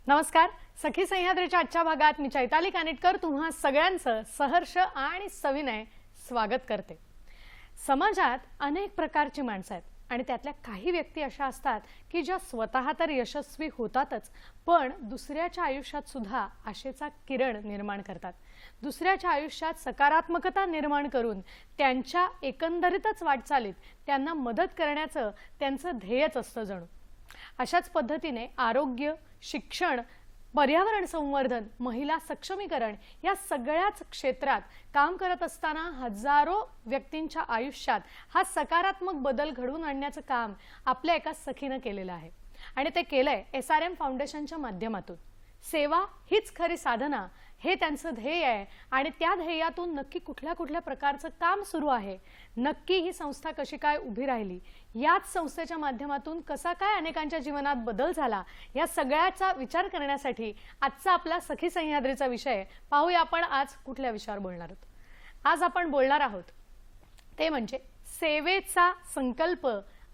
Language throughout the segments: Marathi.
नमस्कार. सखी सह्याद्रीच्या आजच्या भागात मी चैताली कानिटकर तुम्हा सगळ्यांचं सहर्ष आणि सविनय स्वागत करते. समाजात अनेक प्रकारची माणसं आहेत आणि त्यातल्या काही व्यक्ती अशा असतात की ज्या स्वतः तर यशस्वी होतातच, पण दुसऱ्याच्या आयुष्यात सुद्धा आशेचा किरण निर्माण करतात. दुसऱ्याच्या आयुष्यात सकारात्मकता निर्माण करून त्यांच्या एकंदरीतच वाटचालीत त्यांना मदत करण्याचं त्यांचं ध्येयच असतं जणू. अशाच पद्धतीने आरोग्य, शिक्षण, पर्यावरण संवर्धन, महिला सक्षमीकरण या सगळ्याच क्षेत्रात काम करत असताना हजारो व्यक्तींच्या आयुष्यात हा सकारात्मक बदल घडवून आणण्याचं काम आपल्या एका सखीने केलेलं आहे आणि ते केलंय SRM फाउंडेशनच्या माध्यमातून. सेवा हीच खरी साधना हे त्यांचं ध्येय आहे आणि त्या ध्येयातून नक्की कुठल्या कुठल्या प्रकारचं काम सुरू आहे, नक्की ही संस्था कशी काय उभी राहिली, याच संस्थेच्या माध्यमातून कसा काय अनेकांच्या जीवनात बदल झाला, या सगळ्याचा विचार करण्यासाठी आजचा आपला सखी सह्याद्रीचा विषय. पाहूया आपण आज कुठल्या विषयावर बोलणार आहोत. आज आपण बोलणार आहोत ते म्हणजे सेवेचा संकल्प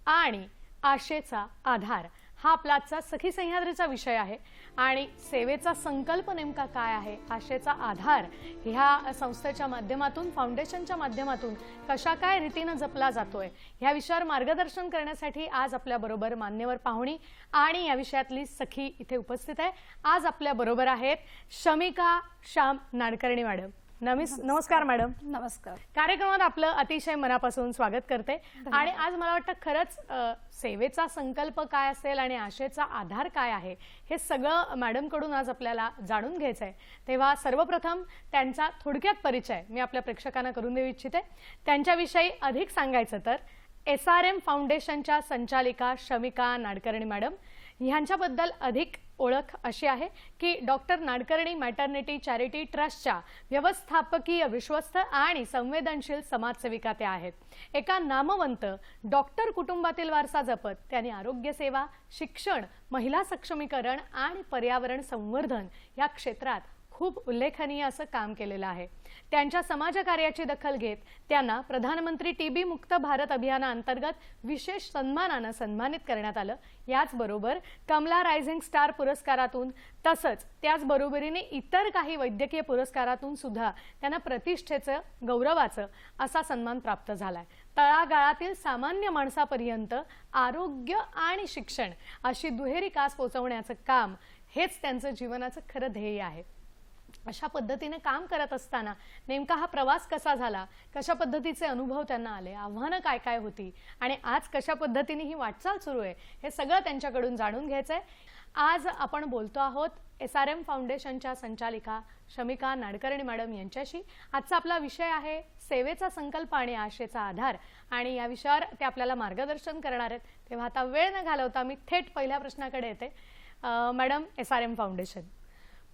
आणि आशेचा आधार. हा आपला आजचा सखी सह्याद्रीचा विषय आहे आणि सेवेचा संकल्प नेमका काय आहे, आशेचा आधार ह्या संस्थेच्या माध्यमातून, फाउंडेशनच्या माध्यमातून कशा काय रीतीने जपला जातोय, ह्या विषयावर मार्गदर्शन करण्यासाठी आज आपल्या बरोबर मान्यवर पाहुणी आणि या विषयातली सखी इथे उपस्थित आहे. आज आपल्या बरोबर आहेत शमिका श्याम नाडकर्णी मॅडम. नमस्कार मॅडम. नमस्कार. कार्यक्रमात आपलं अतिशय मनापासून स्वागत करते. आणि आज मला वाटतं खरंच सेवेचा संकल्प काय असेल आणि आशेचा आधार काय आहे हे सगळं मॅडम कडून आज आपल्याला जाणून घ्यायचंय. तेव्हा सर्वप्रथम त्यांचा थोडक्यात परिचय मी आपल्या प्रेक्षकांना करून देऊ इच्छिते. त्यांच्याविषयी अधिक सांगायचं तर SRM फाउंडेशनच्या संचालिका शमिका नाडकर्णी मॅडम ह्यांच्याबद्दल अधिक ओळख अशी आहे की डॉक्टर नाडकर्णी मॅटर्निटी चॅरिटी ट्रस्टच्या व्यवस्थापकीय विश्वस्त आणि संवेदनशील समाजसेविका त्या आहेत. एका नामवंत डॉक्टर कुटुंबातील वारसा जपत त्यांनी आरोग्य सेवा, शिक्षण, महिला सक्षमीकरण आणि पर्यावरण संवर्धन या क्षेत्रात खूप उल्लेखनीय असं काम केलेलं आहे. त्यांच्या समाजकार्याची दखल घेत त्यांना प्रधानमंत्री TB मुक्त भारत अभियानाअंतर्गत विशेष सन्मानाने सन्मानित करण्यात आलं. याचबरोबर कमला रायझिंग स्टार पुरस्कारातून तसंच त्याचबरोबरीने इतर काही वैद्यकीय पुरस्कारातून सुद्धा त्यांना प्रतिष्ठेचं, गौरवाचं असा सन्मान प्राप्त झालाय. तळागाळातील सामान्य माणसापर्यंत आरोग्य आणि शिक्षण अशी दुहेरी कास पोहोचवण्याचं काम हेच त्यांचं जीवनाचं खरं ध्येय आहे. अशा पद्धतीने काम करत असताना नेमका हा प्रवास कसा झाला, कशा पद्धतीचे अनुभव त्यांना आले, आव्हानं काय काय होती आणि आज कशा पद्धतीने ही वाटचाल सुरू आहे, हे सगळं त्यांच्याकडून जाणून घ्यायचंय. आज आपण बोलतो आहोत SRM फाउंडेशनच्या संचालिका शमिका नाडकर्णी मॅडम यांच्याशी. आजचा आपला विषय आहे सेवेचा संकल्प आणि आशेचा आधार आणि या विषयावर ते आपल्याला मार्गदर्शन करणार आहेत. तेव्हा आता वेळ न घालवता मी थेट पहिल्या प्रश्नाकडे येते. मॅडम, SRM फाउंडेशन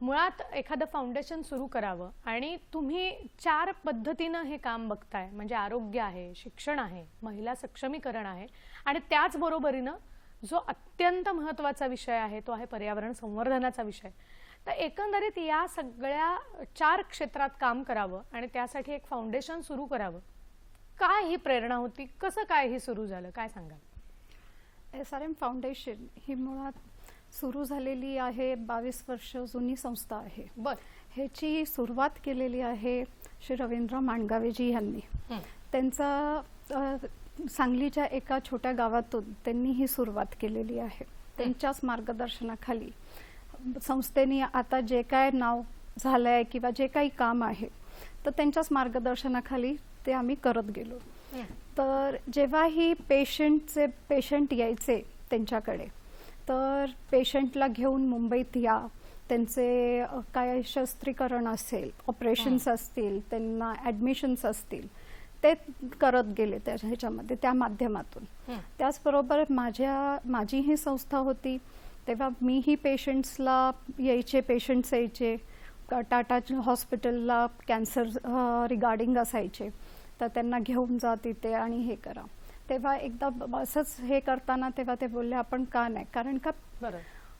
मुळात एखादं फाउंडेशन सुरू करावं आणि तुम्ही 4 पद्धतीनं हे काम बघताय, म्हणजे आरोग्य आहे, शिक्षण आहे, महिला सक्षमीकरण आहे आणि त्याचबरोबरीनं जो अत्यंत महत्त्वाचा विषय आहे तो आहे पर्यावरण संवर्धनाचा विषय. तर एकंदरीत या सगळ्या 4 क्षेत्रात काम करावं आणि त्यासाठी एक फाउंडेशन सुरू करावं, काय ही प्रेरणा होती, कसं काय हे सुरू झालं, काय सांगाल? SRM फाउंडेशन ही मुळात सुरू झालेली आहे, 22 वर्ष जुनी संस्था आहे. ह्याची सुरुवात केलेली आहे श्री रवींद्र मांडगावेजी यांनी. त्यांचा सांगलीच्या एका छोट्या गावातून त्यांनी ही सुरुवात केलेली आहे. त्यांच्याच मार्गदर्शनाखाली संस्थेने आता जे काय नाव झालंय किंवा जे काही काम आहे तर त्यांच्याच मार्गदर्शनाखाली ते आम्ही करत गेलो. तर जेव्हा ही पेशंट यायचे त्यांच्याकडे, तर पेशंटला घेऊन मुंबईत या, त्यांचे काय शस्त्रीकरण असेल, ऑपरेशन्स असतील, त्यांना ॲडमिशन्स असतील, ते करत गेले ह्याच्यामध्ये, त्या माध्यमातून. त्याचबरोबर माझी ही संस्था होती तेव्हा मीही पेशंट्सला पेशंट्स यायचे टाटा हॉस्पिटलला, कॅन्सर रिगार्डिंग असायचे, तर त्यांना घेऊन जा तिथे आणि हे करा. तेव्हा एकदा असंच हे करताना तेव्हा ते बोलले आपण का नाही, कारण का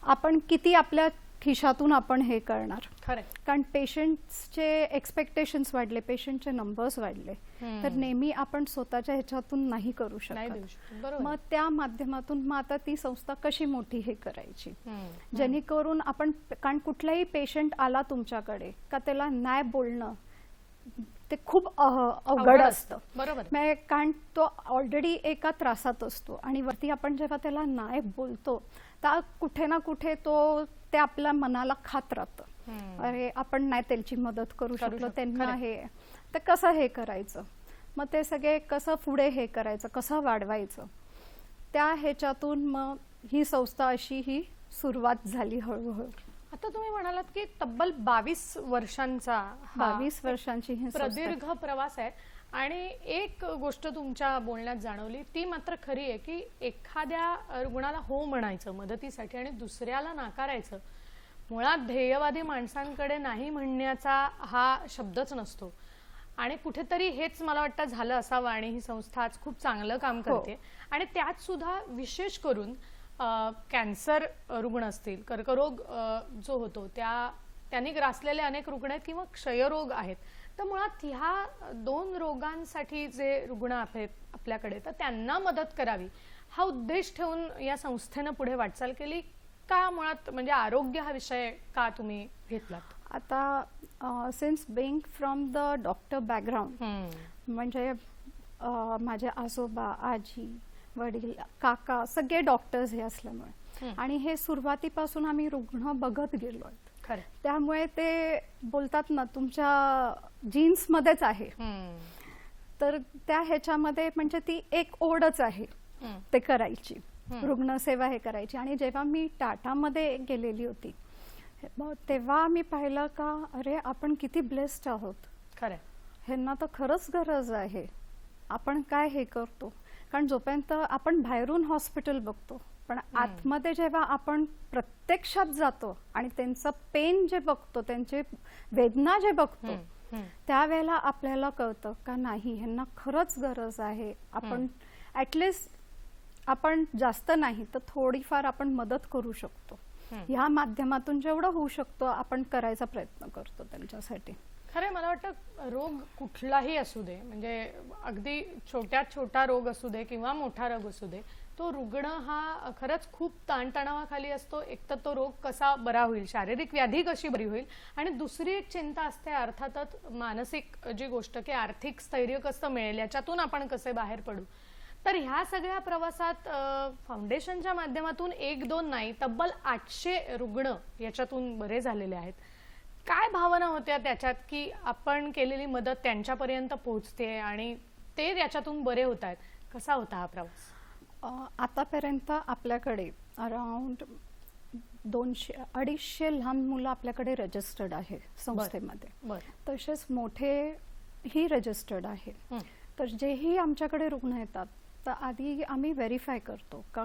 आपण किती आपल्या खिशातून आपण हे करणार. खरं कारण पेशंट्सचे एक्सपेक्टेशन्स वाढले, पेशंटचे नंबर्स वाढले, तर नेहमी आपण स्वतःच्या ह्याच्यातून नाही करू नाही देऊ शकत. शकत. बरोबर. मग त्या माध्यमातून मग आता ती संस्था कशी मोठी हे करायची, जेणेकरून आपण, कारण कुठलाही पेशंट आला तुमच्याकडे का त्याला नाही बोलणं ते खूप अवघड असतं. बरोबर. कारण तो ऑलरेडी एका त्रासात असतो आणि वरती आपण जेव्हा त्याला नाही बोलतो तर कुठे ना कुठे ते आपल्या मनाला खात राहतं. अरे आपण नाही त्यांची मदत करू शकलो, त्यांना हे तर कसं हे करायचं, मग ते सगळे कसं पुढे हे करायचं, कसं वाढवायचं, त्या ह्याच्यातून मग ही संस्था अशी ही सुरुवात झाली हळूहळू. आता तुम्ही म्हणालात की तब्बल 22 वर्षांचा 22 वर्षांची ही संस्था. प्रदीर्घ प्रवास आहे. आणि एक गोष्ट तुमच्या बोलण्यात जाणवली, ती मात्र खरी आहे की एखाद्या रुग्णाला हो म्हणायचं मदतीसाठी आणि दुसऱ्याला नाकारायचं, मुळात ध्येयवादी माणसांकडे नाही म्हणण्याचा हा शब्दच नसतो. आणि कुठेतरी हेच मला वाटतं झालं असावं आणि ही संस्था आज खूप चांगलं काम करते. आणि त्यात सुद्धा विशेष करून कॅन्सर रुग्ण असतील, कर्करोग जो होतो त्यांनी ग्रासलेले अनेक रुग्ण आहेत किंवा क्षयरोग आहेत, तर मुळात ह्या 2 रोगांसाठी जे रुग्ण आहेत आपल्याकडे, तर त्यांना मदत करावी हा उद्देश ठेवून या संस्थेनं पुढे वाटचाल केली का? मुळात म्हणजे आरोग्य हा विषय का तुम्ही घेतलात? आता since being from the doctor background, म्हणजे माझे आजोबा, आजी, वडील, काका सगळे डॉक्टर्स हे असल्यामुळे आणि हे सुरुवातीपासून आम्ही रुग्ण बघत गेलो, त्यामुळे ते बोलतात ना तुमच्या जीन्स मध्येच आहे. तर त्या ह्याच्यामध्ये म्हणजे ती एक ओढच आहे ते करायची, रुग्णसेवा हे करायची. आणि जेव्हा मी टाटामध्ये गेलेली होती तेव्हा मी पाहिलं का अरे आपण किती ब्लेस्ड आहोत, खरं ह्यांना तर खरंच गरज आहे. आपण काय हे करतो, कारण जोपर्यंत आपण बाहेरून हॉस्पिटल बघतो पण आतमध्ये जेव्हा आपण प्रत्यक्षात जातो आणि त्यांचं पेन जे बघतो, त्यांचे वेदना जे बघतो, त्यावेळेला आपल्याला कळतं का नाही ह्यांना खरंच गरज आहे. आपण ऍटलिस्ट आपण जास्त नाही तर थोडीफार आपण मदत करू शकतो. ह्या माध्यमातून जेवढं होऊ शकतो आपण करायचा प्रयत्न करतो त्यांच्यासाठी. खरं मला वाटतं रोग कुठलाही असू दे, म्हणजे अगदी छोट्यात छोटा रोग असू दे किंवा मोठा रोग असू दे, तो रुग्ण हा खरंच खूप ताणतणावाखाली असतो. एक तर तो रोग कसा बरा होईल, शारीरिक व्याधी कशी बरी होईल, आणि दुसरी एक चिंता असते अर्थातच मानसिक जी गोष्ट की आर्थिक स्थैर्य कसं मिळेल, याच्यातून आपण कसे बाहेर पडू. तर ह्या सगळ्या प्रवासात फाउंडेशनच्या माध्यमातून 1-2 नाही तब्बल 800 रुग्ण याच्यातून बरे झालेले आहेत. काय भावना होत्या त्याच्यात की आपण केलेली मदत त्यांच्यापर्यंत पोहोचते आणि ते याच्यातून बरे होत आहेत? कसा होता हा प्रवास? आतापर्यंत आपल्याकडे अराउंड 200-250 लहान मुलं आपल्याकडे रजिस्टर्ड आहे संस्थेमध्ये. तसेच मोठे ही रजिस्टर्ड आहे. तर जेही आमच्याकडे रुग्ण येतात तर आधी आम्ही व्हेरीफाय करतो का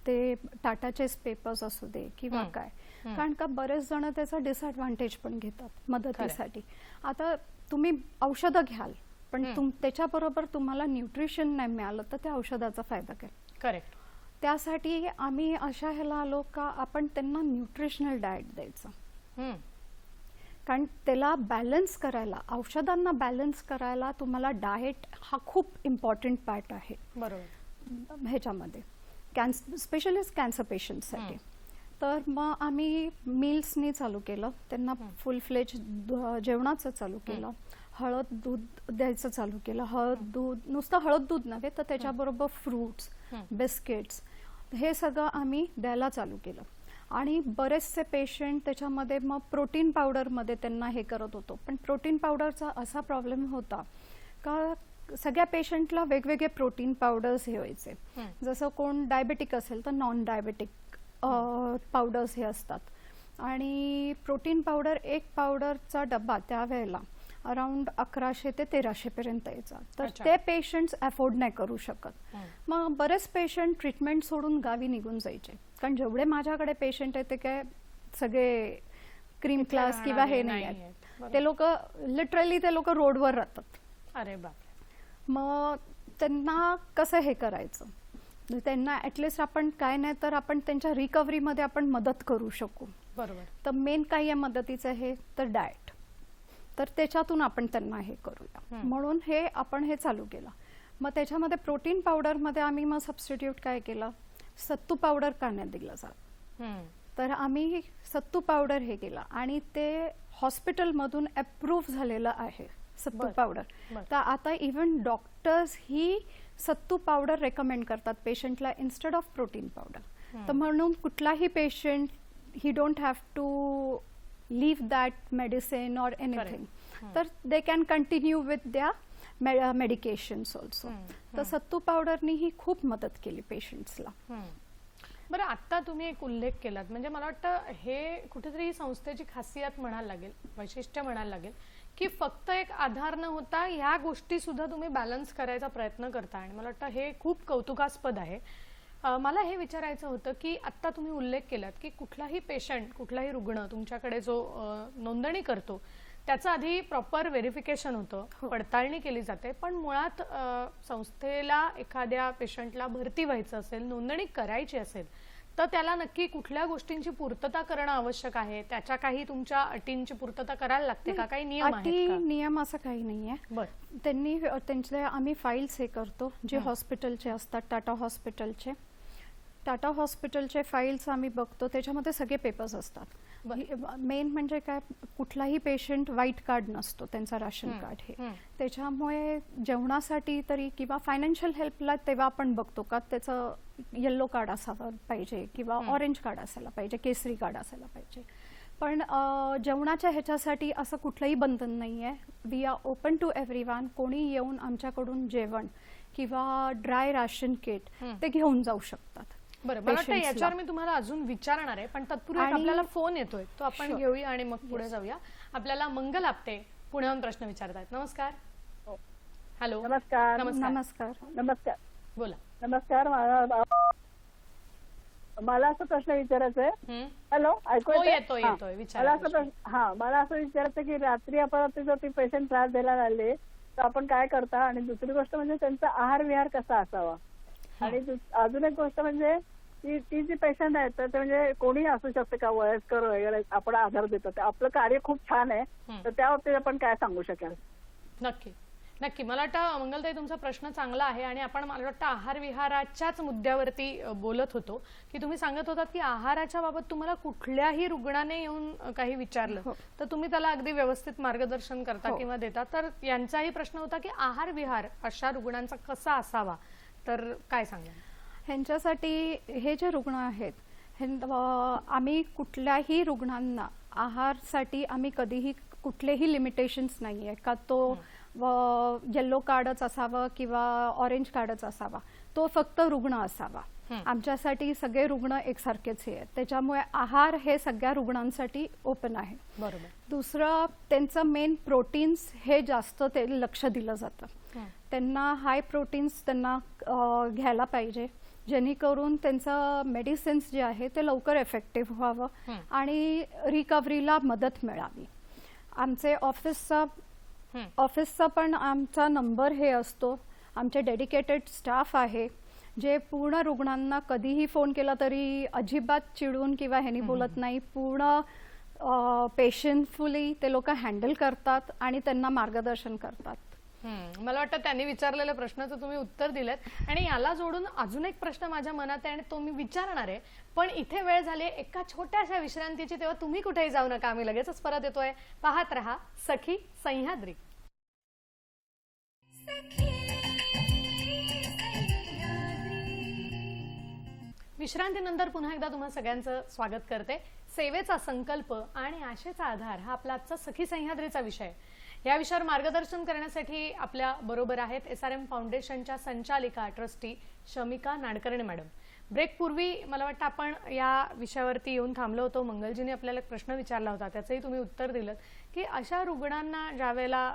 ते टाटाचेच पेपर्स असू दे किंवा काय, कारण का बरेच जण त्याचा डिसएडव्हान्टेज पण घेतात मदतीसाठी. आता तुम्ही औषधं घ्याल पण त्याच्याबरोबर तुम्हाला न्यूट्रिशन नाही मिळालं तर त्या औषधाचा फायदा काय? करेक्ट. त्यासाठी आम्ही अशा ह्याला आलो का आपण त्यांना न्यूट्रिशनल डाएट द्यायचं, कारण त्याला बॅलन्स करायला, औषधांना बॅलन्स करायला तुम्हाला डाएट हा खूप इम्पॉर्टंट पार्ट आहे. बरोबर. ह्याच्यामध्ये स्पेशली कॅन्सर पेशंटसाठी. तर मग आम्ही मील्सनी चालू केलं, त्यांना फुल फ्लेज जेवणाचं चालू केलं, हळद दूध द्यायचं चालू केलं. हळद दूध, नुसतं हळद दूध नव्हे तर त्याच्याबरोबर फ्रूट्स, बिस्किट्स हे सगळं आम्ही द्यायला चालू केलं. आणि बरेचसे पेशंट त्याच्यामध्ये मग प्रोटीन पावडरमध्ये त्यांना हे करत होतो, पण प्रोटीन पावडरचा असा प्रॉब्लेम होता का सगळ्या पेशंटला वेगवेगळे प्रोटीन पावडर्स हे व्हायचे. जसं कोण डायबेटिक असेल तर नॉन डायबेटिक पावडर्स हे असतात. आणि प्रोटीन पावडर, एक पावडरचा डब्बा त्यावेळेला अराउंड 1100 ते 1300 पर्यंत यायचा. तर ते पेशंट्स अफोर्ड नाही करू शकत. मग बरेच पेशंट ट्रीटमेंट सोडून गावी निघून जायचे, कारण जेवढे माझ्याकडे पेशंट आहेत ते काय सगळे क्रीम क्लास किंवा हे नाही आहेत. ते लोक लिटरली ते लोक रोडवर राहतात. अरे बाप. मग त्यांना कसं हे करायचं, त्यांना ऍटलिस्ट आपण काय नाही तर आपण त्यांच्या रिकव्हरीमध्ये आपण मदत करू शकू. बरोबर. तर मेन काय आहे मदतीचं हे तर डाएट, तर त्याच्यातून आपण त्यांना हे करूया म्हणून हे आपण हे चालू केलं. मग त्याच्यामध्ये प्रोटीन पावडरमध्ये आम्ही मग सबस्टिट्यूट काय केलं, सत्तू पावडर का नाही दिलं जात, तर आम्ही सत्तू पावडर हे केलं आणि ते हॉस्पिटलमधून अप्रूव्ह झालेलं आहे सत्तू पावडर. तर आता इव्हन डॉक्टर्स ही सत्तू पावडर रेकमेंड करतात पेशंटला इन्स्टेड ऑफ प्रोटीन पावडर. तर म्हणून कुठलाही पेशंट ही don't have to leave that medicine or anything, तर they can continue with the medications also. तर सत्तू पावडरनी ही खूप मदत केली पेशंट्सला. बरं, आता तुम्ही एक उल्लेख केलात, म्हणजे मला वाटतं हे कुठेतरी ही संस्थेची खासियत म्हणायला लागेल, वैशिष्ट्य म्हणायला लागेल, की फक्त एक आधार न होता ह्या गोष्टी सुद्धा तुम्ही बॅलन्स करायचा प्रयत्न करता आणि मला वाटतं हे खूप कौतुकास्पद आहे. मला हे विचारायचं होतं की आता तुम्ही उल्लेख केलात की कुठलाही पेशंट, कुठलाही रुग्ण तुमच्याकडे जो नोंदणी करतो त्याचं आधी प्रॉपर व्हेरिफिकेशन होतं, पडताळणी केली जाते, पण मुळात संस्थेला एखाद्या पेशंटला भरती व्हायचं असेल, नोंदणी करायची असेल, तर त्याला नक्की कुठल्या गोष्टींची पूर्तता करणं आवश्यक आहे, त्याच्या काही तुमच्या अटींची पूर्तता करायला लागते का, काही नियम आहेत का? नियम असं काही नाहीये. त्यांचे आम्ही फाईल्स हे करतो जे हॉस्पिटलचे असतात, टाटा हॉस्पिटलचे फाईल्स आम्ही बघतो, त्याच्यामध्ये सगळे पेपर्स असतात. मेन म्हणजे काय, कुठलाही पेशंट व्हाईट कार्ड नसतो त्यांचा, राशन कार्ड हे. त्याच्यामुळे जेवणासाठी तरी किंवा फायनान्शियल हेल्पला तेव्हा आपण बघतो का त्याचं येल्लो कार्ड असायला पाहिजे किंवा ऑरेंज कार्ड असायला पाहिजे, केसरी कार्ड असायला पाहिजे. पण जेवणाच्या ह्याच्यासाठी असं कुठलंही बंधन नाही आहे. We are open to everyone. कोणी येऊन आमच्याकडून जेवण किंवा ड्राय राशन किट ते घेऊन जाऊ शकतात. बरं, मला वाटतं याच्यावर मी तुम्हाला अजून विचारणार आहे, पण तत्पूर्वी आपल्याला फोन येतोय, तो आपण घेऊया आणि मग पुढे जाऊया. आपल्याला मंगल आपटे पुण्याहून प्रश्न विचारतायत. नमस्कार. हॅलो. नमस्कार. नमस्कार. नमस्कार. बोला. नमस्कार. मला असं प्रश्न विचारायचा आहे. हॅलो, ऐकू येतोय? मला असं मला असं विचारायचं की रात्री आपण जर ती पेशंट त्रास द्यायला लागले तर आपण काय करता, आणि दुसरी गोष्ट म्हणजे त्यांचा आहार विहार कसा असावा, आणि अजून एक गोष्ट म्हणजे ती जी पेशंट आहेत तर ते म्हणजे कोणी असू शकते का, वयस्कर वगैरे आपण आधार देतो, आपलं कार्य खूप छान आहे, तर त्या बाबतीत आपण काय सांगू शकाल? नक्की नक्की. मला वाटतं मंगलताई तुमचा प्रश्न चांगला आहे आणि आपण मला वाटतं आहार विहाराच्याच मुद्द्यावरती बोलत होतो की तुम्ही सांगत होतात की आहाराच्या बाबत तुम्हाला कुठल्याही रुग्णाने येऊन काही विचारलं तर तुम्ही त्याला अगदी व्यवस्थित मार्गदर्शन करता किंवा देता. तर यांचाही प्रश्न होता की आहार विहार अशा रुग्णांचा कसा असावा, तर काय सांगा? ह्यांच्यासाठी हे जे रुग्ण आहेत आम्ही कुठल्याही रुग्णांना आहारसाठी आम्ही कधीही कुठलेही लिमिटेशन्स नाही आहे का तो येल्लो कार्डच असावं किंवा ऑरेंज कार्डच असावा, तो फक्त रुग्ण असावा. आमच्यासाठी सगळे रुग्ण एकसारखेच आहेत, त्याच्यामुळे आहार हे सगळ्या रुग्णांसाठी ओपन आहे. बरोबर. दुसरं त्यांचं मेन प्रोटीन्स हे जास्त ते लक्ष दिलं जातं. त्यांना हाय प्रोटीन्स त्यांना घ्यायला पाहिजे जेणेकरून त्यांचं मेडिसिन्स जे आहे ते लवकर इफेक्टिव्ह व्हावं आणि रिकव्हरीला मदत मिळावी. आमचे ऑफिसचा पण आमचा नंबर हे असतो. आमचे डेडिकेटेड स्टाफ आहे जे पूर्ण रुग्णांना कधीही फोन केला तरी अजिबात चिडून किंवा ह्यानी बोलत नाही. पूर्ण पेशंटफुली ते लोक हँडल करतात आणि त्यांना मार्गदर्शन करतात. मला वाटतं त्यांनी विचारलेल्या प्रश्नाचं तुम्ही उत्तर दिलेत आणि याला जोडून अजून एक प्रश्न माझ्या मनात आहे आणि तो मी विचारणार आहे, पण इथे वेळ झाली एका छोट्याशा विश्रांतीची, तेव्हा तुम्ही कुठेही जाऊ नका, आम्ही लगेचच परत येतोय. पाहत रहा सखी सह्याद्री. विश्रांतीनंतर पुन्हा एकदा तुम्हा सगळ्यांचं स्वागत करते. सेवेचा संकल्प आणि आशेचा आधार हा आपला आजचा सखी सह्याद्रीचा विषय. या विषयावर मार्गदर्शन करण्यासाठी आपल्या बरोबर आहेत SRM फाउंडेशनच्या संचालिका trustee Shamika Nadkarni madam. Break पूर्वी मला वाटतं आपण या विषयावरती येऊन थांबलो होतो. मंगलजीने आपल्याला एक प्रश्न विचारला होता, त्याचंही तुम्ही उत्तर दिलं की अशा रुग्णांना ज्यावेळेला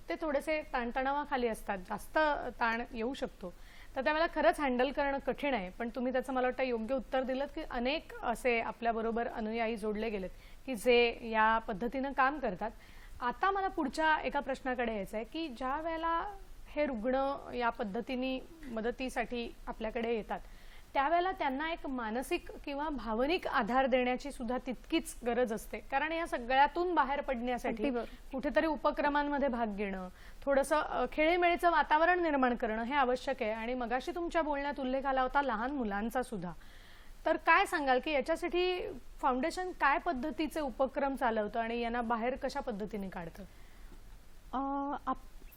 ते थोडेसे ताणतणावाखाली असतात, जास्त ताण येऊ शकतो, तर त्यावेळेला खरंच हँडल करणं कठीण आहे, पण तुम्ही त्याचं मला वाटतं योग्य उत्तर दिलं की अनेक असे आपल्याबरोबर अनुयायी जोडले गेलेत की जे या पद्धतीनं काम करतात. आता मला पुढच्या एका प्रश्नाकडे यायचं आहे की ज्या वेळेला हे रुग्ण या पद्धतीने मदतीसाठी आपल्याकडे येतात त्यावेळेला त्यांना एक मानसिक किंवा भावनिक आधार देण्याची सुद्धा तितकीच गरज असते, कारण या सगळ्यातून बाहेर पडण्यासाठी अगदी बरोबर. कुठेतरी उपक्रमांमध्ये भाग घेणं, थोडंसं खेळीमेळीचं वातावरण निर्माण करणं हे आवश्यक आहे. आणि मगाशी तुमच्या बोलण्यात उल्लेख आला होता लहान मुलांचा सुद्धा, तर काय सांगाल की याच्यासाठी फाउंडेशन काय पद्धतीचे उपक्रम चालवतं आणि यांना बाहेर कशा पद्धतीने काढतं?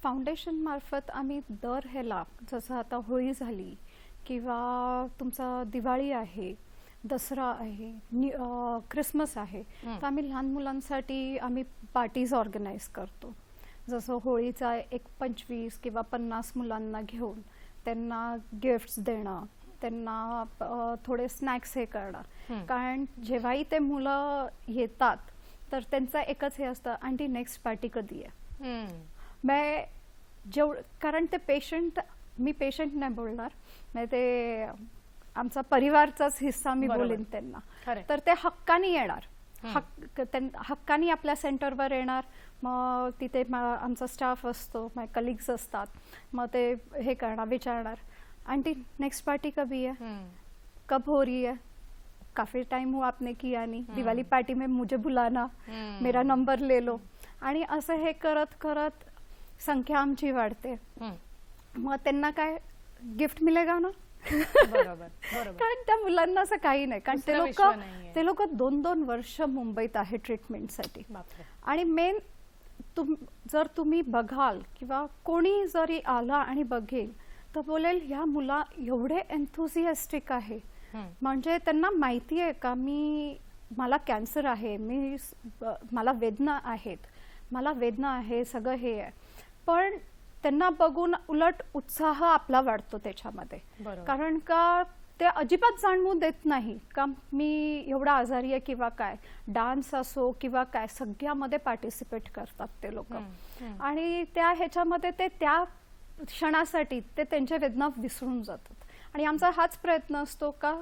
फाउंडेशन मार्फत आम्ही दर ह्याला, जसं आता होळी झाली किंवा तुमचा दिवाळी आहे, दसरा आहे, क्रिसमस आहे, तर आम्ही लहान मुलांसाठी आम्ही पार्टीज ऑर्गनाईज करतो. जसं होळीचा एक 25 किंवा 50 मुलांना घेऊन त्यांना गिफ्ट्स देणं, त्यांना थोडे स्नॅक्स हे करणं. कारण जेव्हाही ते मुलं येतात तर त्यांचं एकच हे असतं, आंटी नेक्स्ट पार्टी कधी आहे. कारण ते पेशंट, मी पेशंट नाही बोलणार, म्हणजे ते आमचा परिवारचाच हिस्सा मी बोलेन त्यांना, तर ते हक्कानी येणार, हक्कानी आपल्या सेंटरवर येणार. मग तिथे आमचा स्टाफ असतो, माझे कलिग्स असतात, मग ते हे करणार, विचारणार, आंटी नेक्स्ट पार्टी कभी है, कब हो रही है, काफी टाइम हुआ आपने किया नहीं, दिवाली पार्टी में मुझे बुलाना, मेरा नंबर ले लो. आणि असं हे करत करत संख्या आमची वाढते. मग त्यांना काय गिफ्ट मिळेगा ना. बरोबर. कारण त्या मुलांना असं काही नाही, कारण ते लोक 2-2 वर्ष मुंबईत आहे ट्रीटमेंटसाठी. आणि मेन जर तुम्ही बघाल किंवा कोणी जरी आला आणि बघेल तर बोलेल ह्या मुला एवढे एन्थुसियास्टिक आहे, म्हणजे त्यांना माहिती आहे का मला कॅन्सर आहे, मला वेदना आहेत, मला वेदना आहे, सगळं हे आहे. पण त्यांना बघून उलट उत्साह आपला वाढतो त्याच्यामध्ये, कारण का ते अजिबात जाणवू देत नाही का मी एवढा आजारी आहे किंवा काय. डान्स असो किंवा काय, सगळ्यामध्ये पार्टिसिपेट करतात ते लोक. आणि त्या ह्याच्यामध्ये ते त्या क्षणासाठी ते त्यांच्या वेदना विसरून जातात. आणि आमचा हाच प्रयत्न असतो का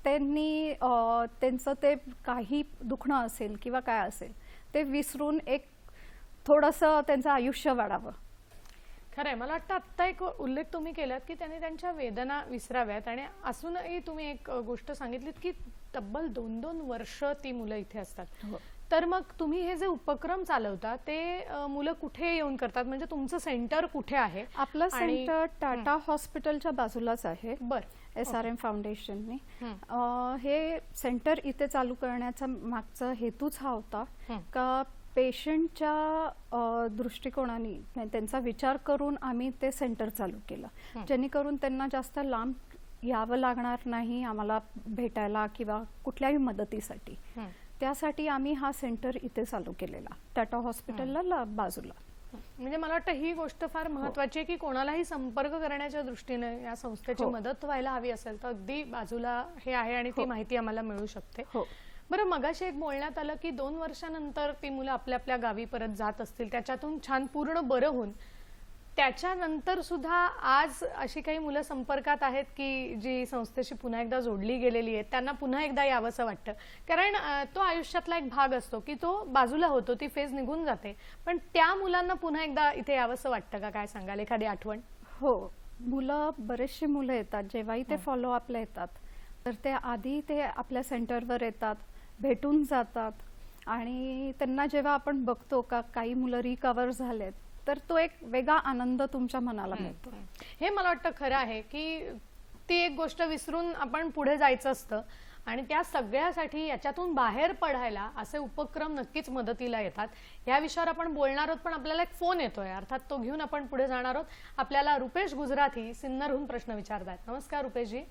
त्यांचं ते काही दुखणं असेल किंवा काय असेल ते विसरून एक थोडंसं त्यांचं आयुष्य वाढावं. खरंय. मला वाटतं आत्ता एक उल्लेख तुम्ही केलात की त्यांनी त्यांच्या वेदना विसराव्यात, आणि असूनही तुम्ही एक गोष्ट सांगितलीत की तब्बल 2-2 वर्ष ती मुलं इथे असतात. तर मग तुम्ही हे जे उपक्रम चालवता ते मुलं कुठे येऊन करतात, म्हणजे तुमचं सेंटर कुठे आहे? आपलं सेंटर टाटा हॉस्पिटलच्या बाजूलाच आहे. बरं. SRM फाउंडेशनने हे सेंटर इथे चालू करण्याचा मागचा हेतूच हा होता का पेशंटच्या दृष्टिकोनाने त्यांचा विचार करून आम्ही ते सेंटर चालू केलं, जेणेकरून त्यांना जास्त लांब यावं लागणार नाही आम्हाला भेटायला किंवा कुठल्याही मदतीसाठी. त्यासाठी आम्ही हा सेंटर इथे चालू केलेला, टाटा हॉस्पिटलला बाजूला. म्हणजे मला वाटतं ही गोष्ट फार महत्वाची आहे की कोणालाही संपर्क करण्याच्या दृष्टीने या संस्थेची मदत व्हायला हवी असेल तर अगदी बाजूला हे आहे आणि ती माहिती आम्हाला मिळू शकते. बरं, मगाशी एक बोलण्यात आलं की 2 वर्षानंतर ती मुलं आपल्या आपल्या गावी परत जात असतील, त्याच्यातून छान पूर्ण बरं होऊन त्याच्यानंतर सुद्धा आज अशी काही मुलं संपर्कात आहेत की जी संस्थेशी पुन्हा एकदा जोडली गेलेली आहेत, त्यांना पुन्हा एकदा यावंसं वाटतं. कारण तो आयुष्यातला एक भाग असतो की तो बाजूला होतो, ती फेज निघून जाते, पण त्या मुलांना पुन्हा एकदा इथे यावंसं वाटतं का? काय सांगाल, एखादी आठवण? हो, बरेचशी मुलं येतात, जेव्हाही ते फॉलो अपला येतात तर ते आधी ते आपल्या सेंटरवर येतात, भेटून जातात, आणि त्यांना जेव्हा आपण बघतो का काही मुलं रिकवर झालेत तर तो एक वेगळा आनंद तुमच्या मनाला मिळतो. हे मला वाटतं खरं आहे की ती एक गोष्ट विसरून आपण पुढे जायचं असतं, आणि त्या सगळ्यासाठी याच्यातून बाहेर पडायला असे उपक्रम नक्कीच मदतीला येतात. या विषयावर आपण बोलणार आहोत, पण आपल्याला एक फोन येतोय, अर्थात तो घेऊन आपण पुढे जाणार आहोत. आपल्याला रुपेश गुजराथी सिन्नरहून प्रश्न विचारतात. नमस्कार रुपेशजी.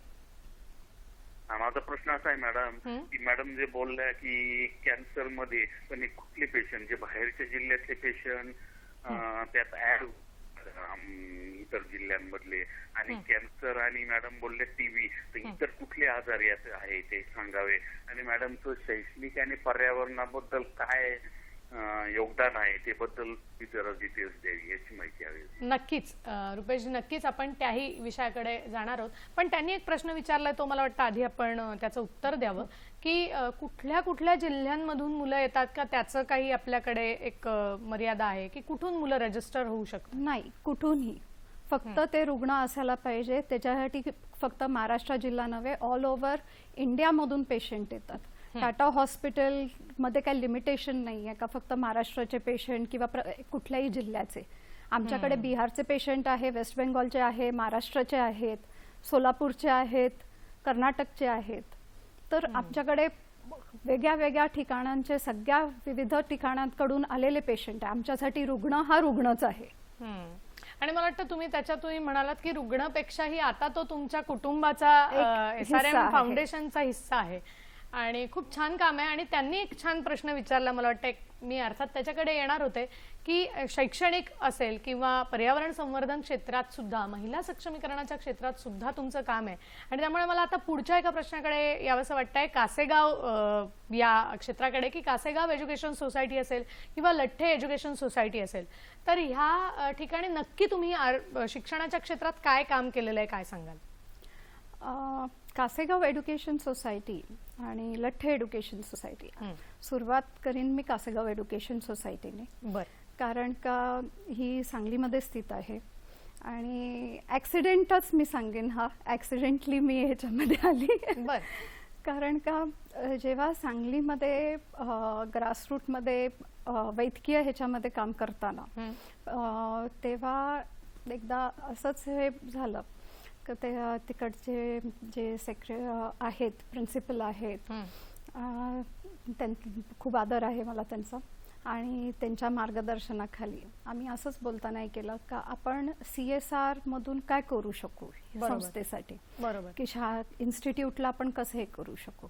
माझा प्रश्न असा आहे मॅडम की मॅडम जे बोलल्या की कॅन्सर मध्ये पण कुठले पेशंट, जे बाहेरच्या जिल्ह्यातले पेशंट त्यात ऍड इतर जिल्ह्यांमधले, आणि कॅन्सर, आणि मॅडम बोलले टीबी, तर इतर कुठले आजार आहे ते सांगावे. आणि मॅडमचं शैक्षणिक आणि पर्यावरणाबद्दल काय योगदान आहे ते बद्दल जरा डिटेल्स द्यावी, याची माहिती हवी. नक्कीच रुपेशजी, नक्कीच आपण त्याही विषयाकडे जाणार आहोत. पण त्यांनी एक प्रश्न विचारलाय, तो मला वाटतं आधी आपण त्याचं उत्तर द्यावं की कुठल्या कुठल्या जिल्ह्यांमधून मुलं येतात का, त्याचं काही आपल्याकडे एक मर्यादा आहे की कुठून मुलं रजिस्टर होऊ शकतात? नाही, कुठूनही. फक्त ते रुग्ण असायला पाहिजे. त्याच्यासाठी फक्त महाराष्ट्र जिल्हा नव्हे, ऑल ओव्हर इंडियामधून पेशंट येतात. टाटा हॉस्पिटल मध्ये काही लिमिटेशन नाही आहे का फक्त महाराष्ट्राचे पेशंट किंवा कुठल्याही जिल्ह्याचे. आमच्याकडे बिहारचे पेशंट आहे, वेस्ट बेंगॉलचे आहे, महाराष्ट्राचे आहेत, सोलापूरचे आहेत, कर्नाटकचे आहेत. तर आमच्याकडे वेगळ्या वेगळ्या ठिकाणांचे सगळ्या विविध ठिकाणांकडून आलेले पेशंट आहे. आमच्यासाठी रुग्ण हा रुग्णच आहे. आणि मला वाटतं तुम्ही म्हणालात की रुग्णापेक्षाही आता तो तुमच्या कुटुंबाचा SRM फाउंडेशनचा हिस्सा आहे आणि खूप छान काम आहे. आणि त्यांनी एक छान प्रश्न विचारला, मला वाटतं मी अर्थात त्याच्याकडे येणार होते, की शैक्षणिक असेल किंवा पर्यावरण संवर्धन क्षेत्रात सुद्धा, महिला सक्षमीकरणाच्या क्षेत्रात सुद्धा तुमचं काम आहे. आणि त्यामुळे मला आता पुढच्या एका प्रश्नाकडे यावंसं वाटतंय, कासेगाव या क्षेत्राकडे, की कासेगाव एज्युकेशन सोसायटी असेल किंवा लठ्ठे एज्युकेशन सोसायटी असेल, तर ह्या ठिकाणी नक्की तुम्ही शिक्षणाच्या क्षेत्रात काय काम केलेलं आहे, काय सांगाल? कासेगाव एज्युकेशन सोसायटी आणि लठ्ठे एज्युकेशन सोसायटी, सुरुवात करीन मी कासेगाव एज्युकेशन सोसायटीने. बरं. कारण का ही सांगलीमध्ये स्थित आहे आणि ॲक्सिडेंटच मी सांगेन, हा ॲक्सिडेंटली मी ह्याच्यामध्ये आली. बरं. कारण का जेव्हा सांगलीमध्ये ग्रासरूटमध्ये वैद्यकीय ह्याच्यामध्ये काम करताना तेव्हा एकदा असंच हे झालं की ते तिकडचे जे आहेत, प्रिन्सिपल आहेत, खूप आदर आहे मला त्यांचा, आणि त्यांच्या मार्गदर्शनाखाली आम्ही असंच बोलताना केलं का आपण CSR मधून काय करू शकू संस्थेसाठी, बरोबर, की इन्स्टिट्यूटला आपण कसं हे करू शकू.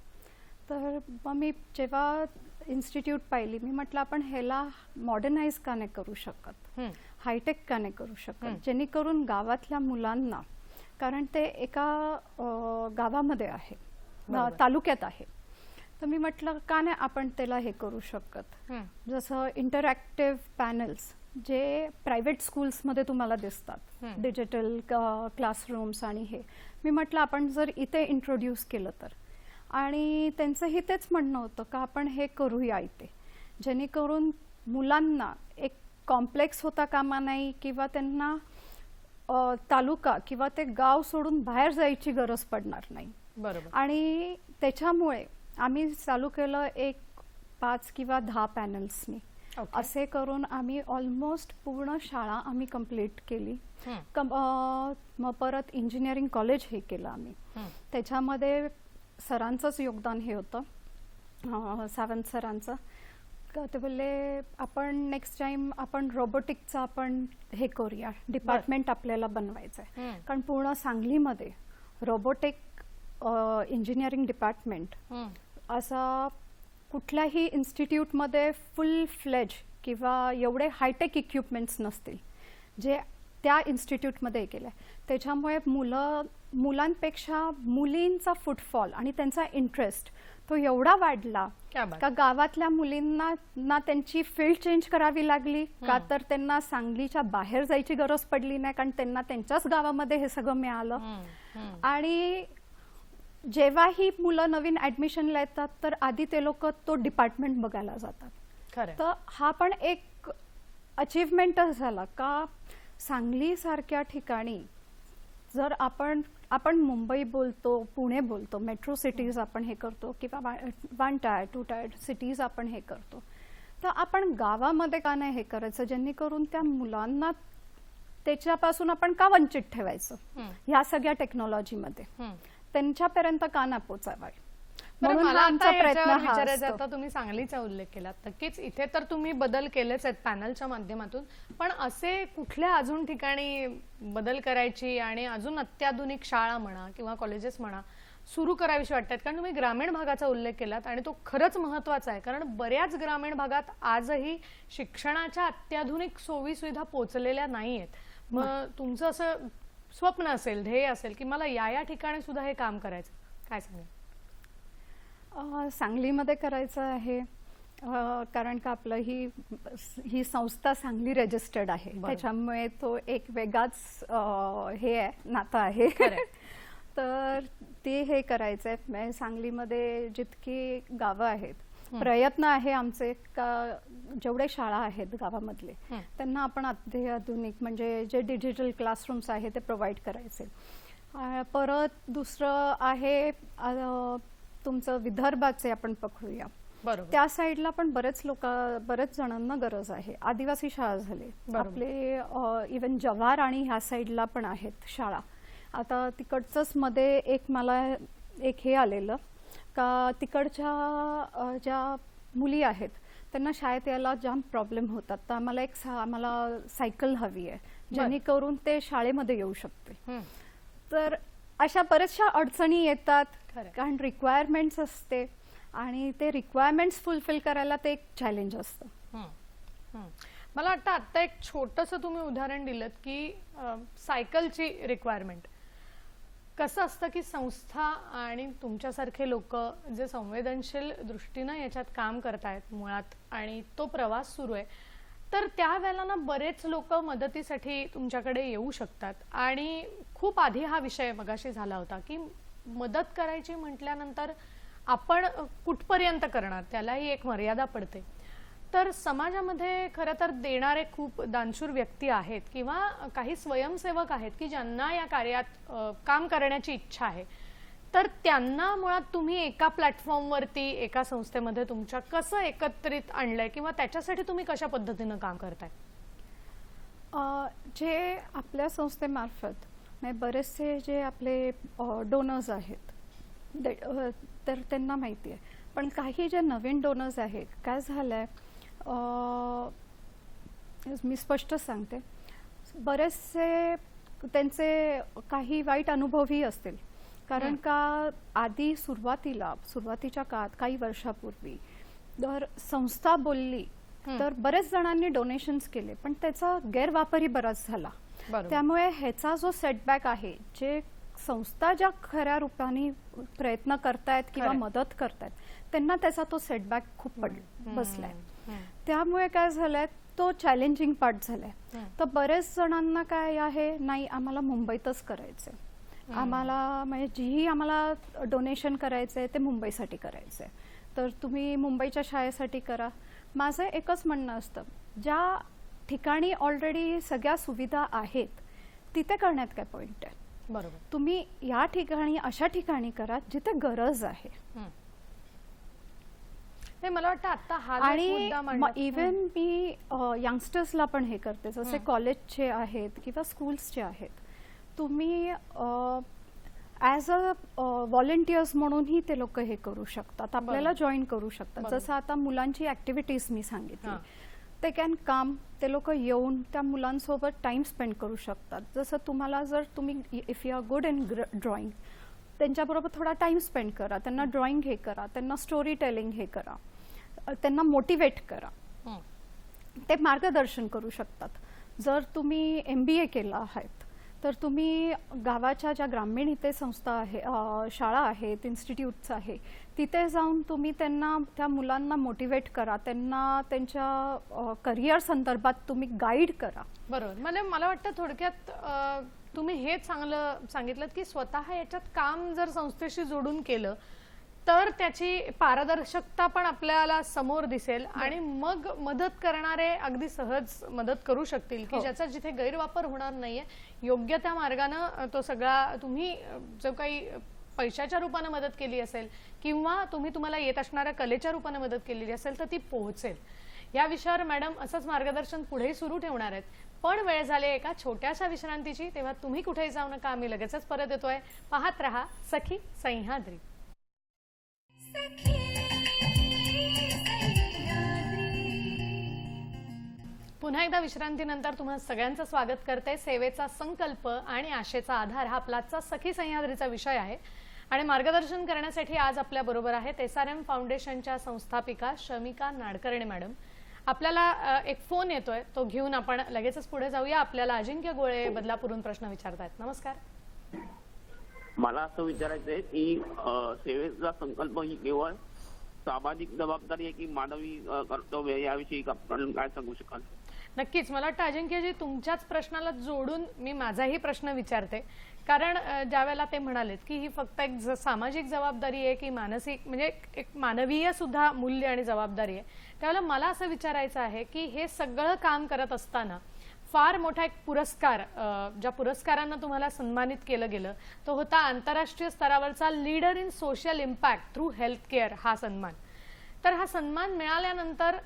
तर मग मी जेव्हा इन्स्टिट्यूट पाहिली, मी म्हटलं आपण ह्याला मॉडर्नाइज का नाही करू शकत, हायटेक का नाही करू शकत, जेणेकरून गावातल्या मुलांना, कारण ते एका गावामध्ये आहे, तालुक्यात आहे, तर मी म्हटलं का नाही आपण त्याला हे करू शकत. जसं इंटरॅक्टिव्ह पॅनल्स जे प्रायव्हेट स्कूल्समध्ये तुम्हाला दिसतात, डिजिटल क्लासरूम्स, आणि हे मी म्हटलं आपण जर इथे इंट्रोड्यूस केलं तर. आणि त्यांचंही तेच म्हणणं होतं का आपण हे करूया इथे, जेणेकरून मुलांना एक कॉम्प्लेक्स होता कामा नाही किंवा त्यांना तालुका किंवा ते गाव सोडून बाहेर जायची गरज पडणार नाही. बरोबर. आणि त्याच्यामुळे आम्ही चालू केलं एक 5 किंवा 10 पॅनल्सनी. असे करून आम्ही ऑलमोस्ट पूर्ण शाळा आम्ही कंप्लीट केली. मग परत इंजिनिअरिंग कॉलेज हे केलं आम्ही. त्याच्यामध्ये सरांचंच योगदान हे होतं, सावंत सरांचं. ते बोलले आपण नेक्स्ट टाइम आपण रोबोटिकचं आपण हे करूया, डिपार्टमेंट आपल्याला बनवायचं आहे. कारण पूर्ण सांगलीमध्ये रोबोटिक इंजिनिअरिंग डिपार्टमेंट असा कुठल्याही इन्स्टिट्यूटमध्ये फुल फ्लेज किंवा एवढे हायटेक इक्विपमेंट्स नसतील जे त्या इन्स्टिट्यूटमध्ये केलं आहे. त्याच्यामुळे मुलांपेक्षा मुलींचा फुटफॉल आणि त्यांचा इंटरेस्ट तो एवढा वाढला का गावातल्या मुलींना ना त्यांची फील्ड चेंज करावी लागली का तर त्यांना सांगलीच्या बाहेर जायची गरज पडली नाही, कारण त्यांना त्यांच्याच गावामध्ये हे सगळं मिळालं. आणि जेव्हाही मुलं नवीन ऍडमिशनला येतात तर आधी ते लोक तो डिपार्टमेंट बघायला जातात. तर हा पण एक अचीवमेंटच झाला का सांगली सारख्या ठिकाणी जर आपण मुंबई बोलतो, पुणे बोलतो, मेट्रो सिटीज आपण हे करतो किंवा 1 टायर 2 टायर सिटीज आपण हे करतो, तर आपण गावामध्ये का नाही हे करायचं, जेणेकरून त्या मुलांना त्याच्यापासून आपण का वंचित ठेवायचं ह्या सगळ्या टेक्नॉलॉजीमध्ये, त्यांच्यापर्यंत का ना पोचावा. म्हणून मला आमचा प्रयत्न हा विचारायचा असतो. आता तुम्ही सांगलीचा उल्लेख केला, नक्कीच इथे तर तुम्ही बदल केलेच आहेत पॅनलच्या माध्यमातून, पण असे कुठल्या अजून ठिकाणी बदल करायची आणि अजून अत्याधुनिक शाळा म्हणा किंवा कॉलेजेस म्हणा सुरू करावीशी वाटतात? कारण तुम्ही ग्रामीण भागाचा उल्लेख केलात आणि तो खरंच महत्वाचा आहे, कारण बऱ्याच ग्रामीण भागात आजही शिक्षणाच्या अत्याधुनिक सोयी सुविधा पोहोचलेल्या नाहीयेत. मग तुमचं असं स्वप्न असेल, ध्येय असेल की मला या ठिकाणी सुद्धा हे काम करायचं, काय सांगेल? सांगलीमध्ये करायचं आहे, कारण का आपलं ही संस्था सांगली रजिस्टर्ड आहे, त्याच्यामुळे तो एक वेगळाच हे आहे, नातं आहे. तर ते हे करायचं आहे. सांगलीमध्ये जितकी गावं आहेत, प्रयत्न आहे आमचे का जेवढे शाळा आहेत गावामधले त्यांना आपण आधुनिक म्हणजे जे डिजिटल क्लासरूम्स आहे ते प्रोव्हाइड करायचे. परत दुसरं आहे तुमचं विदर्भाचे आपण पकडूया, बरोबर. त्या साईडला पण बरेच जणांना गरज आहे. आदिवासी शाळा झाले आपले, इवन जव्हार आणि ह्या साईडला पण आहेत शाळा. आता तिकडचंच मध्ये मला एक हे आलेलं का तिकडच्या ज्या मुली आहेत त्यांना शाळेत यायला जाम प्रॉब्लेम होतात, तर आम्हाला सायकल हवी आहे जेणेकरून ते शाळेमध्ये येऊ शकते. तर अशा बऱ्याचशा अडचणी येतात कारण रिक्वायरमेंट्स असते आणि ते रिक्वायरमेंट्स फुलफिल करायला ते एक चॅलेंज असतं. मला वाटतं आता एक छोटंसं तुम्ही उदाहरण दिलं की सायकलची रिक्वायरमेंट. कसं असतं की संस्था आणि तुमच्यासारखे लोक जे संवेदनशील दृष्टीनं याच्यात काम करतायत मुळात आणि तो प्रवास सुरू आहे, तर त्यावेळेला ना बरेच लोक मदतीसाठी तुमच्याकडे येऊ शकतात. आणि खूप आधी हा विषय मगाशी झाला होता की मदत करायची म्हटल्यानंतर आपण कुठपर्यंत करणार, त्यालाही एक मर्यादा पडते. तर समाजामध्ये खरं तर देणारे खूप दानशूर व्यक्ती आहेत किंवा काही स्वयंसेवक आहेत की ज्यांना या कार्यात काम करण्याची इच्छा आहे. तर त्यांना मुळात तुम्ही एका प्लॅटफॉर्मवरती एका संस्थेमध्ये तुमच्या कसं एकत्रित आणलंय किंवा त्याच्यासाठी तुम्ही कशा पद्धतीनं काम करताय? जे आपल्या संस्थेमार्फत बरेचसे जे आपले डोनर्स आहेत तर त्यांना माहिती आहे, पण काही जे नवीन डोनर्स आहेत काय झालंय, मी स्पष्ट सांगते, बरेचसे त्यांचे काही वाईट अनुभवही असतील. कारण का आधी सुरुवातीच्या काळात काही वर्षापूर्वी जर संस्था बोलली तर बरेच जणांनी डोनेशन्स केले पण त्याचा गैरवापरही बराच झाला. त्यामुळे ह्याचा जो सेटबॅक आहे, जे संस्था ज्या खऱ्या रूपाने प्रयत्न करतायत किंवा मदत करतायत त्यांना त्याचा तो सेटबॅक खूप बसलाय. त्यामुळे काय झालंय, तो चॅलेंजिंग पार्ट झालाय. तर बरेच जणांना काय आहे, नाही आम्हाला मुंबईतच करायचंय, आम्हाला म्हणजे जीही आम्हाला डोनेशन करायचंय ते मुंबईसाठी करायचंय, तर तुम्ही मुंबईच्या शाळेसाठी करा. माझं एकच म्हणणं असतं, ज्या ठिकाणी ऑलरेडी सगळ्या सुविधा आहेत तिथे करण्यात काय पॉइंट आहे. बरोबर. तुम्ही या ठिकाणी अशा ठिकाणी करा जिथे गरज आहे. मला वाटतं आता हा आणि इव्हन मी यंगस्टर्सला पण हे करते, जसे कॉलेजचे आहेत किंवा स्कूल्सचे आहेत, तुम्ही ॲज अ व्हॉलेंटियर्स म्हणूनही ते लोक हे करू शकतात, आपल्याला जॉईन करू शकतात. जसं आता मुलांची ऍक्टिव्हिटीज मी सांगितली, ते कॅन काम, ते लोक येऊन त्या मुलांसोबत टाइम स्पेंड करू शकतात. जसं तुम्हाला जर तुम्ही if you are good in drawing, त्यांच्याबरोबर थोडा टाइम स्पेंड करा, त्यांना ड्रॉइंग हे करा, त्यांना स्टोरी टेलिंग हे करा, त्यांना मोटिवेट करा, ते मार्गदर्शन करू शकतात. जर तुम्ही MBA केला आहेत तर तुम्ही गावाच्या ज्या ग्रामीण इथे संस्था आहे, शाळा आहेत, इन्स्टिट्यूट्स आहे, तिथे जाऊन तुम्ही त्यांना त्या मुलांना मोटिवेट करा, त्यांना त्यांच्या करिअर संदर्भात तुम्ही गाईड करा. बरोबर. म्हणजे मला वाटतं थोडक्यात तुम्ही हेच चांगलं सांगितलं की स्वतः याच्यात काम जर संस्थेशी जोडून केलं तर त्याची पारदर्शकता पण आपल्याला समोर दिसेल आणि मग मदत करणारे अगदी सहज मदत करू शकतील की ज्याचा जिथे गैरवापर होणार नाहीये, योग्य त्या मार्गाने तो सगळा, तुम्ही जो काही पैशाच्या रूपाने मदत केली असेल किंवा तुम्हाला येत असणाऱ्या कलेच्या रूपाने मदत केलेली असेल तर ती पोहोचेल. या विषयावर मॅडम असंच मार्गदर्शन पुढे सुरू ठेवणार आहेत. पण वेळ झाली एका छोट्याशा विश्रांतीची, तेव्हा तुम्ही कुठेही जाऊ नका, आम्ही लगेचच परत येतोय. पाहत रहा सखी सह्याद्री. पुन्हा एकदा विश्रांतीनंतर तुम्हा सगळ्यांचं स्वागत करते. सेवेचा संकल्प आणि आशेचा आधार हा आपला सखी सह्याद्रीचा विषय आहे आणि मार्गदर्शन करण्यासाठी आज आपल्या बरोबर आहेत SRM फाउंडेशनच्या संस्थापिका शमिका नाडकर्णी मॅडम. आपल्याला एक फोन येतोय, तो घेऊन आपण लगेचच पुढे जाऊया. आपल्याला अजिंक्य गोळे बदलापूरहून प्रश्न विचारतायत. नमस्कार. मला असं विचारायचं आहे की सेवेचा संकल्प ही केवळ सामाजिक जबाबदारी आहे की मानवी कर्तव्य याविषयी आपण काय सांगू शकाल? नक्कीच. मला वाटतं अजिंक्यजी तुमच्याच प्रश्नाला जोडून मी माझाही प्रश्न विचारते, कारण ज्यावेळेला ते म्हणालेत की ही फक्त एक सामाजिक जबाबदारी आहे की मानसिक म्हणजे एक मानवीय सुद्धा मूल्य आणि जबाबदारी आहे, त्यावेळेला मला असं विचारायचं आहे की हे सगळं काम करत असताना फार मोठा एक पुरस्कार, ज्या पुरस्कारांना तुम्हाला सन्मानित केलं गेलं तो होता आंतरराष्ट्रीय स्तरावरचा leader in social impact through health care हा सन्मान. तर हा सन्मान मिळाल्यानंतर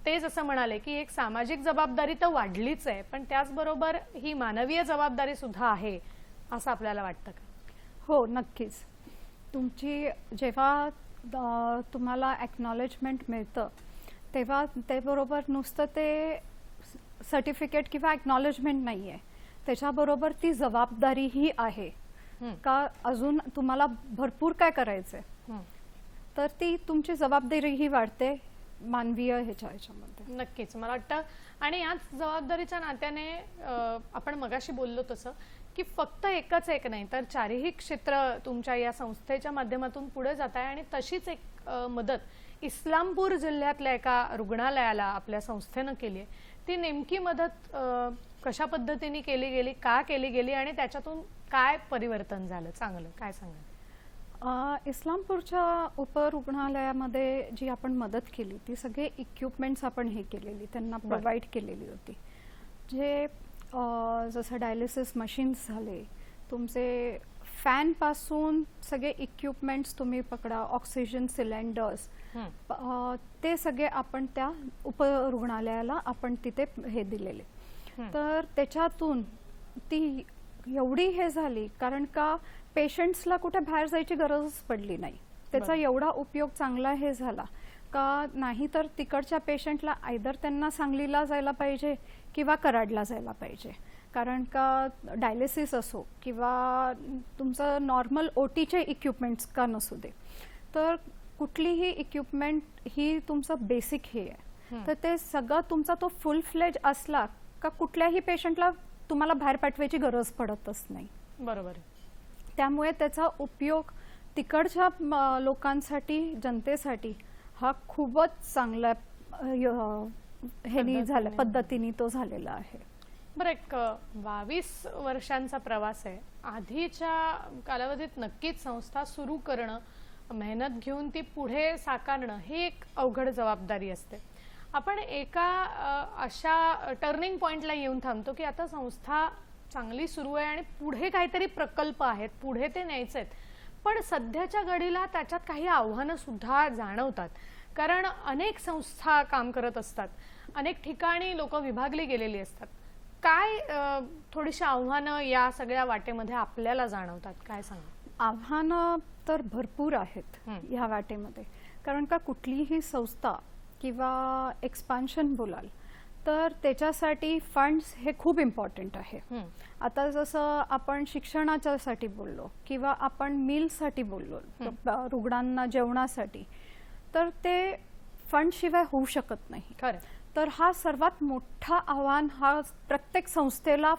ते जसं म्हणाले की एक सामाजिक जबाबदारी तर वाढलीच आहे, पण त्याचबरोबर ही मानवीय जबाबदारी सुद्धा आहे असं आपल्याला वाटतं का? हो, नक्कीच. तुमची जेव्हा तुम्हाला एक्नॉलेजमेंट मिळतं तेव्हा ते बरोबर नुसतं ते सर्टिफिकेट किंवा एक्नॉलेजमेंट नाही आहे, त्याच्याबरोबर ती जबाबदारीही आहे का अजून तुम्हाला भरपूर काय करायचं आहे, तर ती तुमची जबाबदारीही वाढते मानवीय ह्याच्यामध्ये. नक्कीच. मला वाटतं आणि याच जबाबदारीच्या नात्याने आपण मगाशी बोललो तसं की फक्त एकच एक नाही तर चारही क्षेत्र तुमच्या या संस्थेच्या माध्यमातून पुढे जात आहे. आणि तशीच एक मदत इस्लामपूर जिल्ह्यातल्या एका रुग्णालयाला आपल्या संस्थेनं केली आहे. ती नेमकी मदत कशा पद्धतीने केली गेली, का केली गेली आणि त्याच्यातून काय परिवर्तन झालं चांगलं, काय सांगाल? इस्लामपूरच्या उपरुग्णालयामध्ये जी आपण मदत केली ती सगळे इक्विपमेंट्स आपण हे केलेली त्यांना प्रोव्हाइड केलेली होती. जे जसं डायलिसिस मशीन्स झाले, तुमचे फॅनपासून सगळे इक्विपमेंट्स तुम्ही पकडा, ऑक्सिजन सिलेंडर्स, ते सगळे आपण त्या उपरुग्णालयाला आपण तिथे हे दिलेले. तर त्याच्यातून ती एवढी हे झाली कारण का पेशंट्सला कुठे बाहेर जायची गरजच पडली नाही. त्याचा एवढा उपयोग चांगला हे झाला का नाही तर तिकडच्या पेशंटला आयदर त्यांना सांगलीला जायला पाहिजे किंवा कराडला जायला पाहिजे, कारण का डायलिसिस असो किंवा तुमचं नॉर्मल ओटीचे इक्विपमेंट्स का नसू दे, तर कुठलीही इक्विपमेंट ही तुमचं बेसिक हे आहे. तर ते सगळं तुमचा तो फुल फ्लेज असला का कुठल्याही पेशंटला तुम्हाला बाहेर पाठवायची गरज पडतच नाही. बरोबर. त्यामुळे त्याचा उपयोग तिकडच्या लोकांसाठी, जनतेसाठी हा खूपच चांगल्या हे झाला पद्धतीने तो झालेला आहे. बरं, एक 22 वर्षांचा प्रवास आहे. आधीच्या कालावधीत नक्कीच संस्था सुरू करणं, मेहनत घेऊन ती पुढे साकारणं ही एक अवघड जबाबदारी असते. आपण एका अशा टर्निंग पॉइंटला येऊन थांबतो की आता संस्था चांगली सुरू आहे आणि पुढे काहीतरी प्रकल्प आहेत, पुढे ते न्यायचे आहेत, पण सध्याच्या घडीला त्याच्यात काही आव्हानं सुद्धा जाणवतात, कारण अनेक संस्था काम करत असतात, अनेक ठिकाणी लोक विभागली गेलेली असतात. काय थोडीशी आव्हानं या सगळ्या वाटेमध्ये आपल्याला जाणवतात, काय सांगा? आव्हानं तर भरपूर आहेत या वाटेमध्ये, कारण का कुठलीही संस्था किंवा एक्सपान्शन बोलाल तर त्याच्यासाठी फंड्स हे खूप इम्पॉर्टंट आहे. आता जसं आपण शिक्षणाच्यासाठी बोललो किंवा आपण मीलसाठी बोललो, रुग्णांना जेवणासाठी, तर ते फंड शिवाय होऊ शकत नाही. खरं. तर हा सर्वात मोठा आव्हान हा प्रत्येक संस्थेला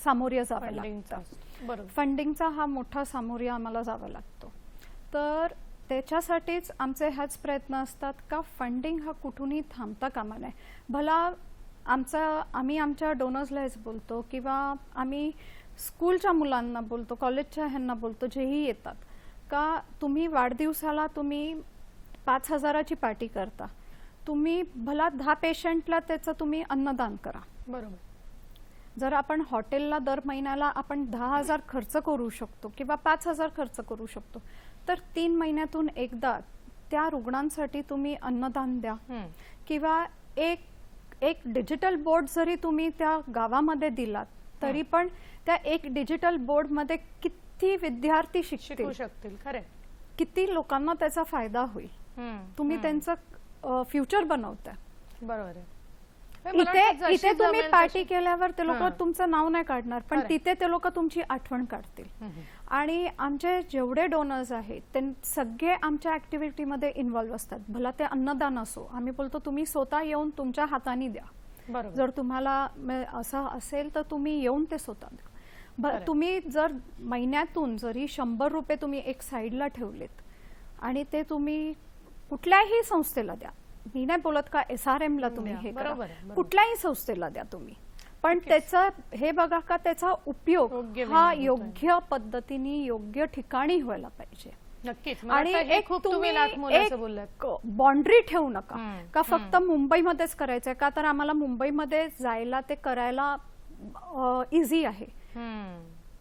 सामोरे जावं लागतं. बरोबर. फंडिंगचा हा मोठा सामोरे आम्हाला जावं लागतो. तर त्याच्यासाठीच आमचे हाच प्रयत्न असतात का फंडिंग हा कुठूनही थांबता कामा नये. भला आम्ही आमच्या डोनर्सला हेच बोलतो किंवा आम्ही स्कूलच्या मुलांना बोलतो, कॉलेजच्या ह्यांना बोलतो, जेही येतात का तुम्ही वाढदिवसाला तुम्ही 5,000ची पार्टी करता, तुम्ही भला 10 पेशंटला त्याचं तुम्ही अन्नदान करा. बरोबर. जर आपण हॉटेलला दर महिन्याला आपण 10,000 खर्च करू शकतो किंवा 5,000 खर्च करू शकतो, तर 3 महिन्यातून एकदा त्या रुग्णांसाठी तुम्ही अन्नदान द्या. किंवा एक डिजिटल बोर्ड जरी तुम्ही त्या गावामध्ये दिलात तरी पण त्या एक डिजिटल बोर्ड मध्ये किती विद्यार्थी शिकू शकतील, खरे किती लोकांना त्याचा फायदा होईल. तुम्ही त्यांचं फ्युचर बनवता. बरोबर आहे. इथे तुम्ही पार्टी केल्यावर ते लोक तुमचं नाव नाही काढणार, पण तिथे ते लोक तुमची आठवण काढतील. आणि आमचे जेवढे डोनर्स आहेत ते सगळे आमच्या ऍक्टिव्हिटीमध्ये इन्व्हॉल्व्ह असतात. भला ते अन्नदान असो, आम्ही बोलतो तुम्ही स्वतः येऊन तुमच्या हाताने द्या. जर तुम्हाला असं असेल तर तुम्ही येऊन ते स्वतः द्या. तुम्ही जर महिन्यातून जरी 100 रुपये तुम्ही एक साईडला ठेवलेत आणि ते तुम्ही कुठल्याही संस्थेला द्या. मी नाही बोलत का SRM ला तुम्ही द्या. हे बरोबर करा, आहे, बरोबर. कुठल्याही संस्थेला द्या तुम्ही, पण त्याचा हे बघा का त्याचा उपयोग योग्य हा विनियोग होतोय. योग्य पद्धतीने योग्य ठिकाणी व्हायला पाहिजे. नक्कीच मला आणि वाटतं हे एक खूप तुम्ही तुम्ही नाथमोलाचं बोललात. बाउंड्री ठेवू नका हम्म, का फक्त मुंबईमध्येच करायचंय का, तर आम्हाला मुंबईमध्ये जायला ते करायला इझी आहे. हम्म,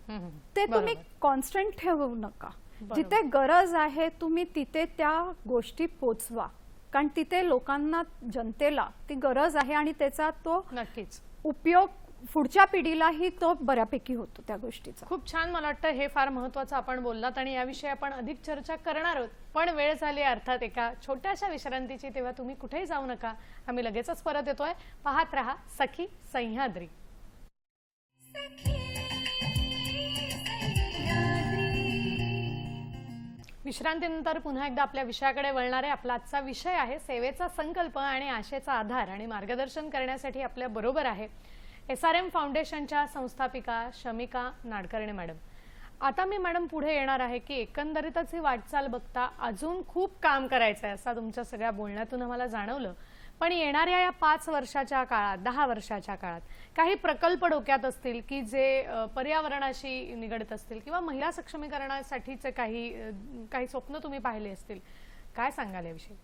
हम्म. ते तुम्ही बरोबर. कॉन्स्टंट ठेवू नका. बरोबर. जिथे गरज आहे तुम्ही तिथे त्या गोष्टी पोचवा, कारण तिथे लोकांना, जनतेला ती गरज आहे आणि त्याचा तो नक्कीच उपयोग पुढच्या पिढीलाही तो बऱ्यापैकी होतो त्या गोष्टीचा. खूप छान. मला वाटतं हे फार महत्वाचं आपण बोललात आणि याविषयी आपण अधिक चर्चा करणार आहोत, पण वेळ झाली अर्थात एका छोट्याशा विश्रांतीची. तेव्हा तुम्ही कुठेही जाऊ नका, आम्ही लगेचच परत येतोय. पाहत रहा सखी सह्याद्री. विश्रांतीनंतर पुन्हा एकदा आपल्या विषयाकडे वळणार आहे. आपला आजचा विषय आहे सेवेचा संकल्प आणि आशेचा आधार, आणि मार्गदर्शन करण्यासाठी आपल्या बरोबर आहे SRM फाउंडेशनच्या संस्थापिका शमिका नाडकर्णे मॅडम. आता मी मॅडम पुढे येणार आहे की एकंदरीतच ही वाटचाल बघता अजून खूप काम करायचं आहे असं तुमच्या सगळ्या बोलण्यातून आम्हाला जाणवलं. पण येणाऱ्या या 5 वर्षाच्या काळात, 10 वर्षाच्या काळात काही प्रकल्प डोक्यात असतील की जे पर्यावरणाशी निगडित असतील किंवा महिला सक्षमीकरणासाठीचे काही स्वप्न तुम्ही पाहिले असतील, काय सांगाल याविषयी?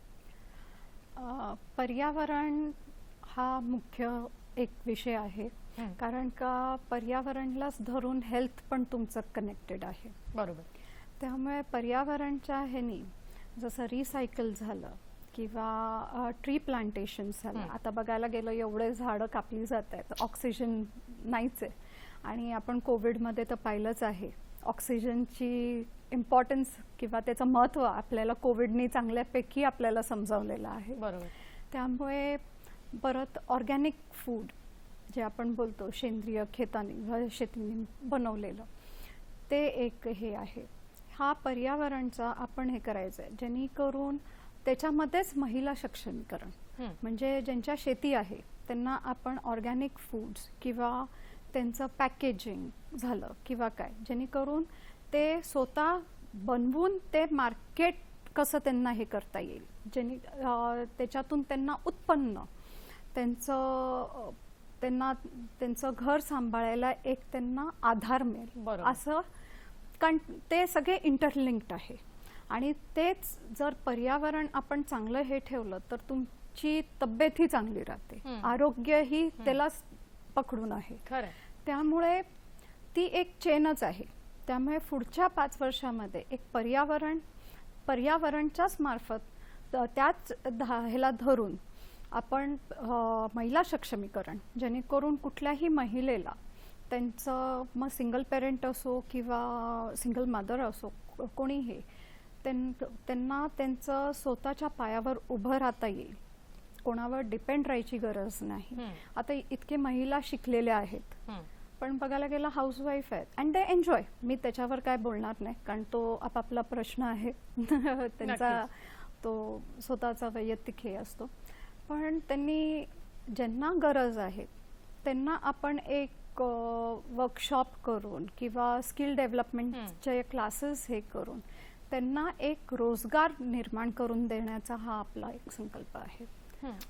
पर्यावरण हा मुख्य एक विषय आहे, कारण का पर्यावरणलाच धरून हेल्थ पण तुमचं कनेक्टेड आहे. बरोबर. त्यामुळे पर्यावरणच्या ह्यानी जसं रिसायकल झालं किंवा ट्री प्लांटेशन झालं, आता बघायला गेलं एवढे झाडं कापली जात आहेत, ऑक्सिजन नाहीच आहे. आणि आपण कोविडमध्ये तर पाहिलंच आहे ऑक्सिजनची इम्पॉर्टन्स किंवा त्याचं महत्त्व आपल्याला कोविडनी चांगल्यापैकी आपल्याला समजावलेलं आहे. बरोबर. त्यामुळे परत ऑर्गॅनिक फूड जे आपण बोलतो सेंद्रिय शेतीने बनवलेलं, ते एक हे आहे. हा पर्यावरणचा आपण हे करायचं आहे जेणेकरून त्याच्यामध्येच महिला सक्षमीकरण, म्हणजे ज्यांच्या शेती आहे त्यांना आपण ऑर्गॅनिक फूड्स किंवा त्यांचं पॅकेजिंग झालं किंवा काय, जेणेकरून ते स्वतः बनवून ते मार्केट कसं त्यांना हे करता येईल, त्याच्यातून त्यांना उत्पन्न, त्यांचं घर सांभाळायला एक त्यांना आधार मिळेल असं, कारण ते सगळे इंटरलिंक्ड आहे. आणि तेच जर पर्यावरण आपण चांगलं हे ठेवलं तर तुमची तब्येतही चांगली राहते, आरोग्यही त्यालाच पकडून आहे. त्यामुळे ती एक चेनच आहे. त्यामुळे पुढच्या 5 वर्षामध्ये एक पर्यावरणच्याच मार्फत त्याच ह्याला धरून आपण महिला सक्षमीकरण, जेणेकरून कुठल्याही महिलेला त्यांचं मग सिंगल पेरेंट असो किंवा सिंगल मदर असो कोणीही, त्यांना त्यांचं स्वतःच्या पायावर उभं राहता येईल, कोणावर डिपेंड राहायची गरज नाही. आता इतके महिला शिकलेल्या आहेत पण बघायला गेलं हाऊसवाईफ आहेत अँड दे एन्जॉय. मी त्याच्यावर काय बोलणार नाही, कारण तो आपापला प्रश्न आहे त्यांचा, तो स्वतःचा वैयक्तिक हे असतो. पण त्यांनी ज्यांना गरज आहे त्यांना आपण एक वर्कशॉप करून किंवा स्किल डेव्हलपमेंटचे क्लासेस हे करून त्यांना एक रोजगार निर्माण करून देण्याचा हा आपला एक संकल्प आहे.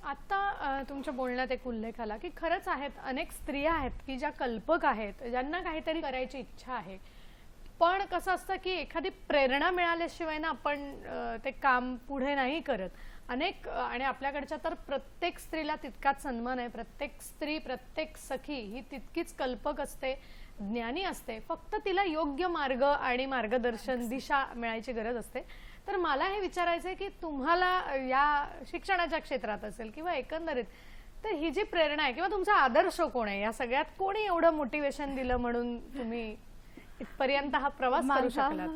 आता तुमच्या बोलण्यात एक उल्लेख आला की खरंच आहेत अनेक स्त्रिया आहेत की ज्या कल्पक आहेत, ज्यांना काहीतरी करायची इच्छा आहे, पण कसं असतं की एखादी प्रेरणा मिळाल्याशिवाय ना आपण ते काम पुढे नाही करत. अनेक आणि आपल्याकडच्या तर प्रत्येक स्त्रीला तितकाच सन्मान आहे. प्रत्येक स्त्री, प्रत्येक सखी ही तितकीच कल्पक असते, ज्ञानी असते, फक्त तिला योग्य मार्ग आणि मार्गदर्शन, दिशा मिळायची गरज असते. तर मला हे विचारायचं आहे की तुम्हाला या शिक्षणाच्या क्षेत्रात असेल किंवा एकंदरीत, तर ही जी प्रेरणा आहे किंवा तुमचा आदर्श कोण आहे, या सगळ्यात कोणी एवढं मोटिवेशन दिलं म्हणून तुम्ही इथपर्यंत हा प्रवास करू शकलात?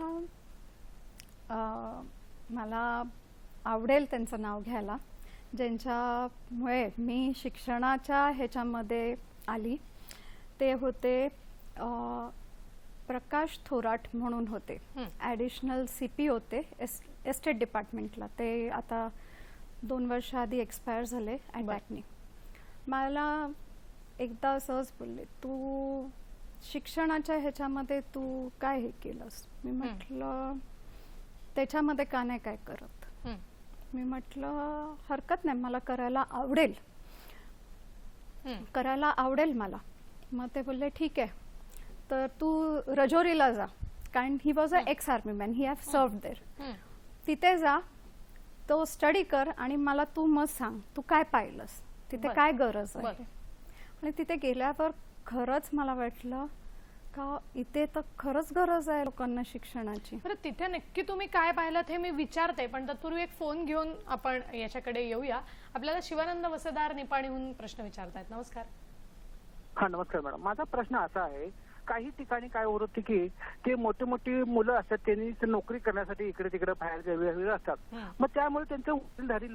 मला आवडेल त्यांचं नाव घ्यायला, ज्यांच्यामुळे मी शिक्षणाच्या ह्याच्यामध्ये आली. ते होते प्रकाश थोराट म्हणून होते, ॲडिशनल CP होते एस्टेट डिपार्टमेंटला. ते आता 2 वर्ष आधी एक्सपायर झाले अटॅकने. मला एकदा सहज बोलले, तू शिक्षणाच्या ह्याच्यामध्ये तू काय हे केलंस? मी म्हटलं त्याच्यामध्ये का नाही काय करत. मी म्हटलं हरकत नाही, मला करायला आवडेल, करायला आवडेल मला. मग ते बोलले ठीक आहे, तर तू रजोरीला जा, कारण he was a ex army man, he have served there. तिथे जा, तो स्टडी कर आणि मला तू मग सांग तू काय पाहिलंस, तिथे काय गरज आहे. आणि तिथे गेल्यावर खरंच मला वाटलं का इथे तर खरंच गरज आहे लोकांना शिक्षणाची. बरं, तिथे नक्की तुम्ही काय पाहिलं हे मी विचारते, पण तत्पूर्वी एक फोन घेऊन आपण याच्याकडे येऊया. आपल्याला शिवानंद वसेदार निपाणीहून प्रश्न विचारतायत. नमस्कार. हा, नमस्कार मॅडम. माझा प्रश्न असा आहे, काही ठिकाणी काय होत होती की ते मोठी मोठी मुलं असतात, त्यांनी नोकरी करण्यासाठी इकडे तिकडे बाहेर वेगवेगळे असतात, मग त्यामुळे त्यांचं वडीलधारी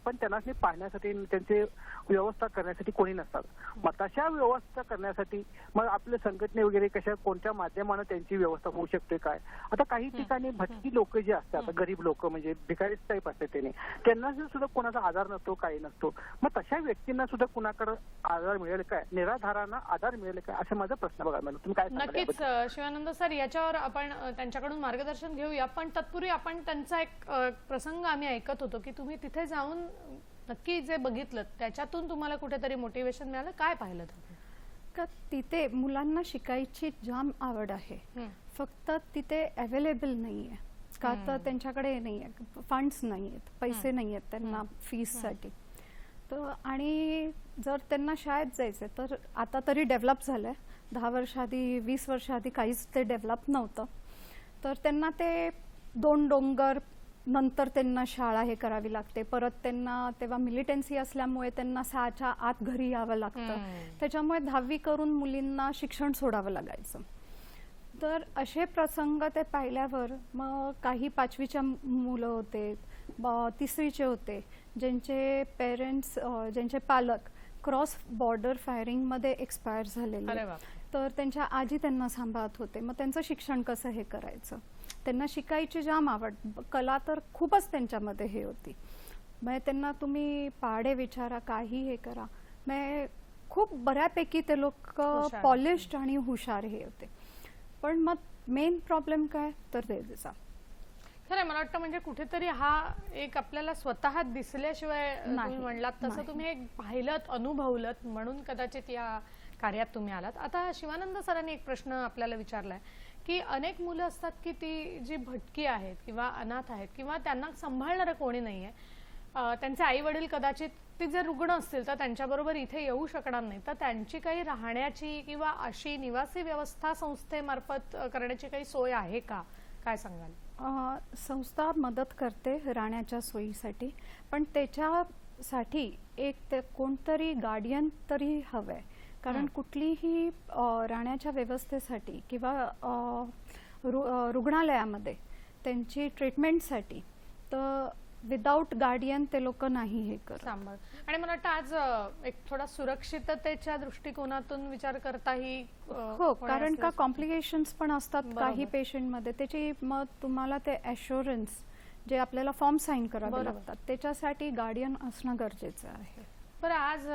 पण त्यांना पाहण्यासाठी त्यांचे व्यवस्था करण्यासाठी कोणी नसतात. मग तशा व्यवस्था करण्यासाठी मग आपले संघटने वगैरे कशा कोणत्या माध्यमाने त्यांची व्यवस्था होऊ शकते काय. आता काही ठिकाणी भटकी लोक जे असतात, गरीब लोक म्हणजे भिकारी टाईप असतात, त्यांना सुद्धा कोणाचा आधार नसतो, काही नसतो. मग तशा व्यक्तींना सुद्धा कुणाकडे आधार मिळेल काय, निराधारांना आधार मिळेल काय, असा माझा प्रश्न. बघा मॅडम, तुम्ही काय सांगाल नक्कीच याबद्दल? शिवानंद सर, याच्यावर आपण त्यांच्याकडून मार्गदर्शन घेऊया, पण तत्पूर्वी आपण त्यांचा एक प्रसंग आम्ही ऐकत होतो की तुम्ही तिथे जाऊन नक्की जे बघितलं त्याच्यातून तुम्हाला कुठेतरी मोटिवेशन मिळालं. काय पाहिलं तुम्ही? का तिथे मुलांना शिकायची जाम आवड आहे, फक्त तिथे अवेलेबल नाहीये का, तर त्यांच्याकडे नाहीये फंड्स, नाहीयेत पैसे, नाहीयेत त्यांना फीससाठी. तर आणि जर त्यांना शाळेत जायचं तर आता तरी डेव्हलप झालंय, 10 वर्ष आधी 20 वर्ष आधी काहीच ते डेव्हलप नव्हतं. तर त्यांना ते 2 डोंगर नंतर त्यांना शाळा हे करावी लागते. परत त्यांना तेव्हा मिलिटन्सी असल्यामुळे त्यांना 6च्या आत घरी यावं लागतं. त्याच्यामुळे 10वी करून मुलींना शिक्षण सोडावं लागायचं. तर असे प्रसंग ते पाहिल्यावर मग काही 5वीच्या मुलं होते, 3रीचे होते, ज्यांचे पेरेंट्स, ज्यांचे पालक क्रॉस बॉर्डर फायरिंग मध्ये एक्सपायर झालेले, तर त्यांच्या आजी त्यांना सांभाळत होते. मग त्यांचं शिक्षण कसं हे करायचं, त्यांना शिकायची जाम आवड, कला तर खूपच त्यांच्यामध्ये हे होती. मग त्यांना तुम्ही पाढे विचारा, काही हे करा, मग खूप बऱ्यापैकी ते लोक पॉलिश्ड आणि हुशार हे होते. पण मग मेन प्रॉब्लेम काय तर त्याचा खरं मला वाटतं म्हणजे कुठेतरी हा एक आपल्याला स्वतः दिसल्याशिवाय तुम्ही म्हणलात तसं तुम्ही एक पाहिलत, अनुभवलत, म्हणून कदाचित या कार्यात तुम्ही आलात. आता शिवानंद सरांनी एक प्रश्न आपल्याला विचारलाय की अनेक मुलं असतात की ती जी भटकी आहेत किंवा अनाथ आहेत किंवा त्यांना सांभाळणारं कोणी नाहीये, त्यांचे आई वडील कदाचित ते जर रुग्ण असतील तर त्यांच्याबरोबर इथे येऊ शकणार नाही, तर त्यांची काही राहण्याची किंवा अशी निवासी व्यवस्था संस्थेमार्फत करण्याची काही सोय आहे का, काय सांगाल? संस्था मदत करते राहण्याच्या सोयीसाठी, पण त्याच्यासाठी एक कोणतरी गार्डियन तरी हवंय. कारण कुठलीही राहण्याच्या व्यवस्थेसाठी किंवा रुग्णालयामध्ये त्यांची ट्रीटमेंटसाठी तर विदाउट गार्डियन ते लोक नाही हे करत. आणि मला वाटतं आज एक थोडा सुरक्षिततेच्या दृष्टिकोनातून विचार करताही हो, कारण का कॉम्प्लिकेशन्स पण असतात काही पेशंटमध्ये, त्याची मग तुम्हाला ते ॲश्युरन्स जे आपल्याला फॉर्म साईन करावे लागतात, त्याच्यासाठी गार्डियन असणं गरजेचं आहे. बरं, आज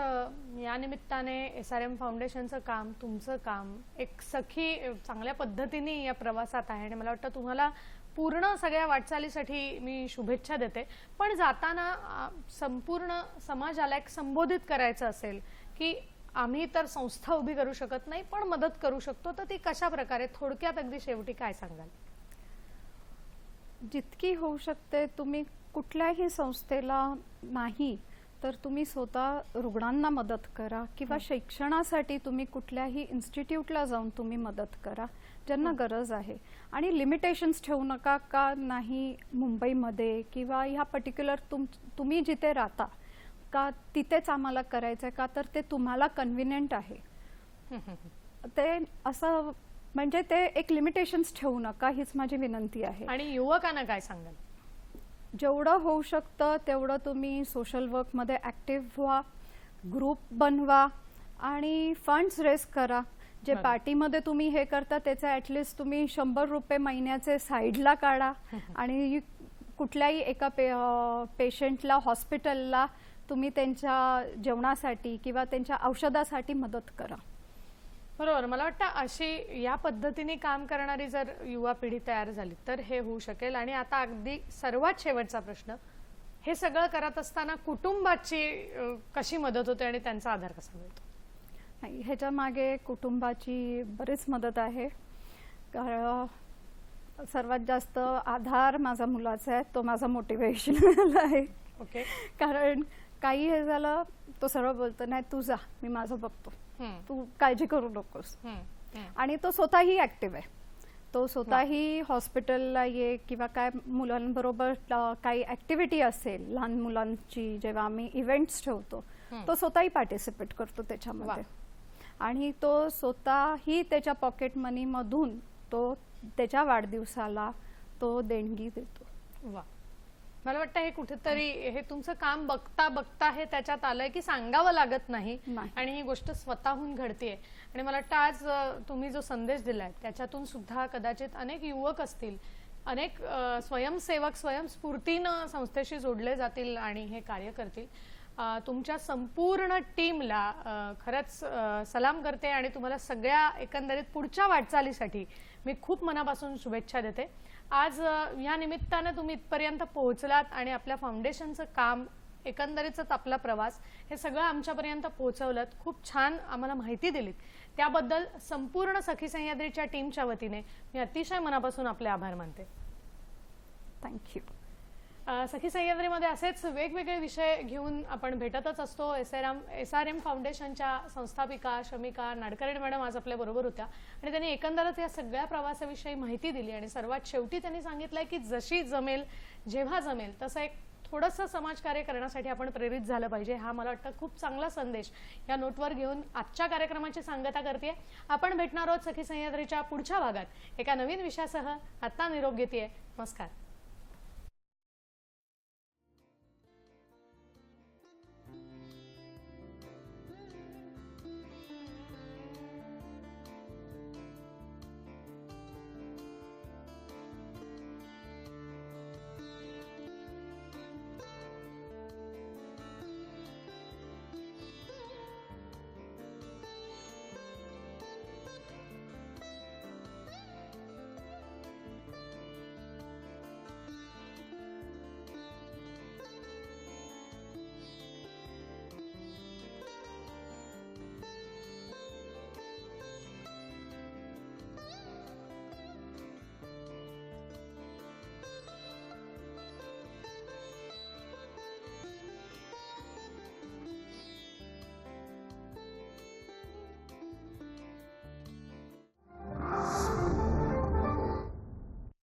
या निमित्ताने SRM फाउंडेशनचं काम, तुमचं काम एक सखी चांगल्या पद्धतीने या प्रवासात आहे आणि मला वाटतं तुम्हाला पूर्ण सगळ्या वाटचालीसाठी मी शुभेच्छा देते. पण जाताना संपूर्ण समाजाला एक संबोधित करायचं असेल की आम्ही तर संस्था उभी करू शकत नाही पण मदत करू शकतो, तर ती कशा प्रकारे, थोडक्यात अगदी शेवटी काय सांगाल? जितकी होऊ शकते तुम्ही कुठल्याही संस्थेला नाही तर तुम्ही स्वतः रुग्णांना मदत करा किंवा शिक्षणासाठी तुम्ही कुठल्याही इन्स्टिट्यूटला जाऊन तुम्ही मदत करा ज्यांना गरज आहे. आणि लिमिटेशन्स ठेवू नका का नाही मुंबईमध्ये किंवा ह्या पर्टिक्युलर तुम्ही जिथे राहता का तिथेच आम्हाला करायचंय का, तर ते तुम्हाला कन्व्हिनियंट आहे ते असं, म्हणजे ते एक लिमिटेशन्स ठेवू नका, हीच माझी विनंती आहे. आणि युवकांना काय सांगाल? जेवढं होऊ शकतं तेवढं तुम्ही सोशल वर्कमध्ये ॲक्टिव्ह व्हा, ग्रुप बनवा आणि फंड्स रेस करा. जे पार्टीमध्ये तुम्ही हे करता त्याचे ॲटलिस्ट तुम्ही 100 रुपये महिन्याचे साईडला काढा आणि कुठल्याही एका पेशंटला हॉस्पिटलला तुम्ही त्यांच्या जेवणासाठी किंवा त्यांच्या औषधासाठी मदत करा. बरोबर. मला वाटतं अशी या पद्धतीने काम करणारी जर युवा पिढी तयार झाली तर हे होऊ शकेल. आणि आता अगदी सर्वात शेवटचा प्रश्न, हे सगळं करत असताना कुटुंबाची कशी मदत होते आणि त्यांचा आधार कसा मिळतो? नाही, ह्याच्या मागे कुटुंबाची बरीच मदत आहे. कारण सर्वात जास्त आधार माझा मुलाचा आहे, तो माझा मोटिवेशन आहे. ओके. कारण काही हे झालं तो सरळ बोलतो, नाही तू जा, मी माझं बघतो, तू काळजी करू नकोस. आणि तो स्वतःही ऍक्टिव्ह आहे. तो स्वतःही हॉस्पिटलला ये किंवा काय मुलांबरोबर काही ऍक्टिव्हिटी असेल लहान मुलांची, जेव्हा आम्ही इव्हेंट्स ठेवतो, तो स्वतःही पार्टिसिपेट करतो त्याच्यामध्ये. आणि तो स्वतःही त्याच्या पॉकेट मनी मधून तो त्याच्या वाढदिवसाला तो देणगी देतो. वा. मला वाटतं हे कुठेतरी हे तुमचं काम बघता बघता हे त्याच्यात आलंय की सांगावं लागत नाही आणि ही गोष्ट स्वतःहून घडतेय. आणि मला वाटतं आज तुम्ही जो संदेश दिलाय त्याच्यातून सुद्धा कदाचित अनेक युवक असतील, अनेक स्वयंसेवक स्वयंस्फूर्तीनं संस्थेशी जोडले जातील आणि हे कार्य करतील. तुमच्या संपूर्ण टीमला खरंच सलाम करते आणि तुम्हाला सगळ्या एकंदरीत पुढच्या वाटचालीसाठी मी खूप मनापासून शुभेच्छा देते. आज या निमित्ताने तुम्ही इथपर्यंत पोहोचलात आणि आपल्या फाउंडेशनचं काम, एकंदरीतच आपला प्रवास हे सगळं आमच्यापर्यंत पोहोचवलं. खूप छान आम्हाला माहिती दिलीत. त्याबद्दल संपूर्ण सखी सह्याद्रीच्या टीमच्या वतीने मी अतिशय मनापासून आपले आभार मानते. थँक्यू. सखी सह्याद्रीमध्ये असेच वेगवेगळे विषय घेऊन आपण भेटतच असतो. SRM फाउंडेशनच्या संस्थापिका शमिका नाडकर्णी मॅडम आज आपल्या बरोबर होत्या आणि त्यांनी एकंदरच या सगळ्या प्रवासाविषयी माहिती दिली. आणि सर्वात शेवटी त्यांनी सांगितलंय की जशी जमेल, जेव्हा जमेल तसं एक थोडंसं समाजकार्य करण्यासाठी आपण प्रेरित झालं पाहिजे. हा मला वाटतं खूप चांगला संदेश या नोटवर घेऊन आजच्या कार्यक्रमाची सांगता करते. आपण भेटणार आहोत सखी सह्याद्रीच्या पुढच्या भागात एका नवीन विषयासह. आता निरोप घेतेय. नमस्कार.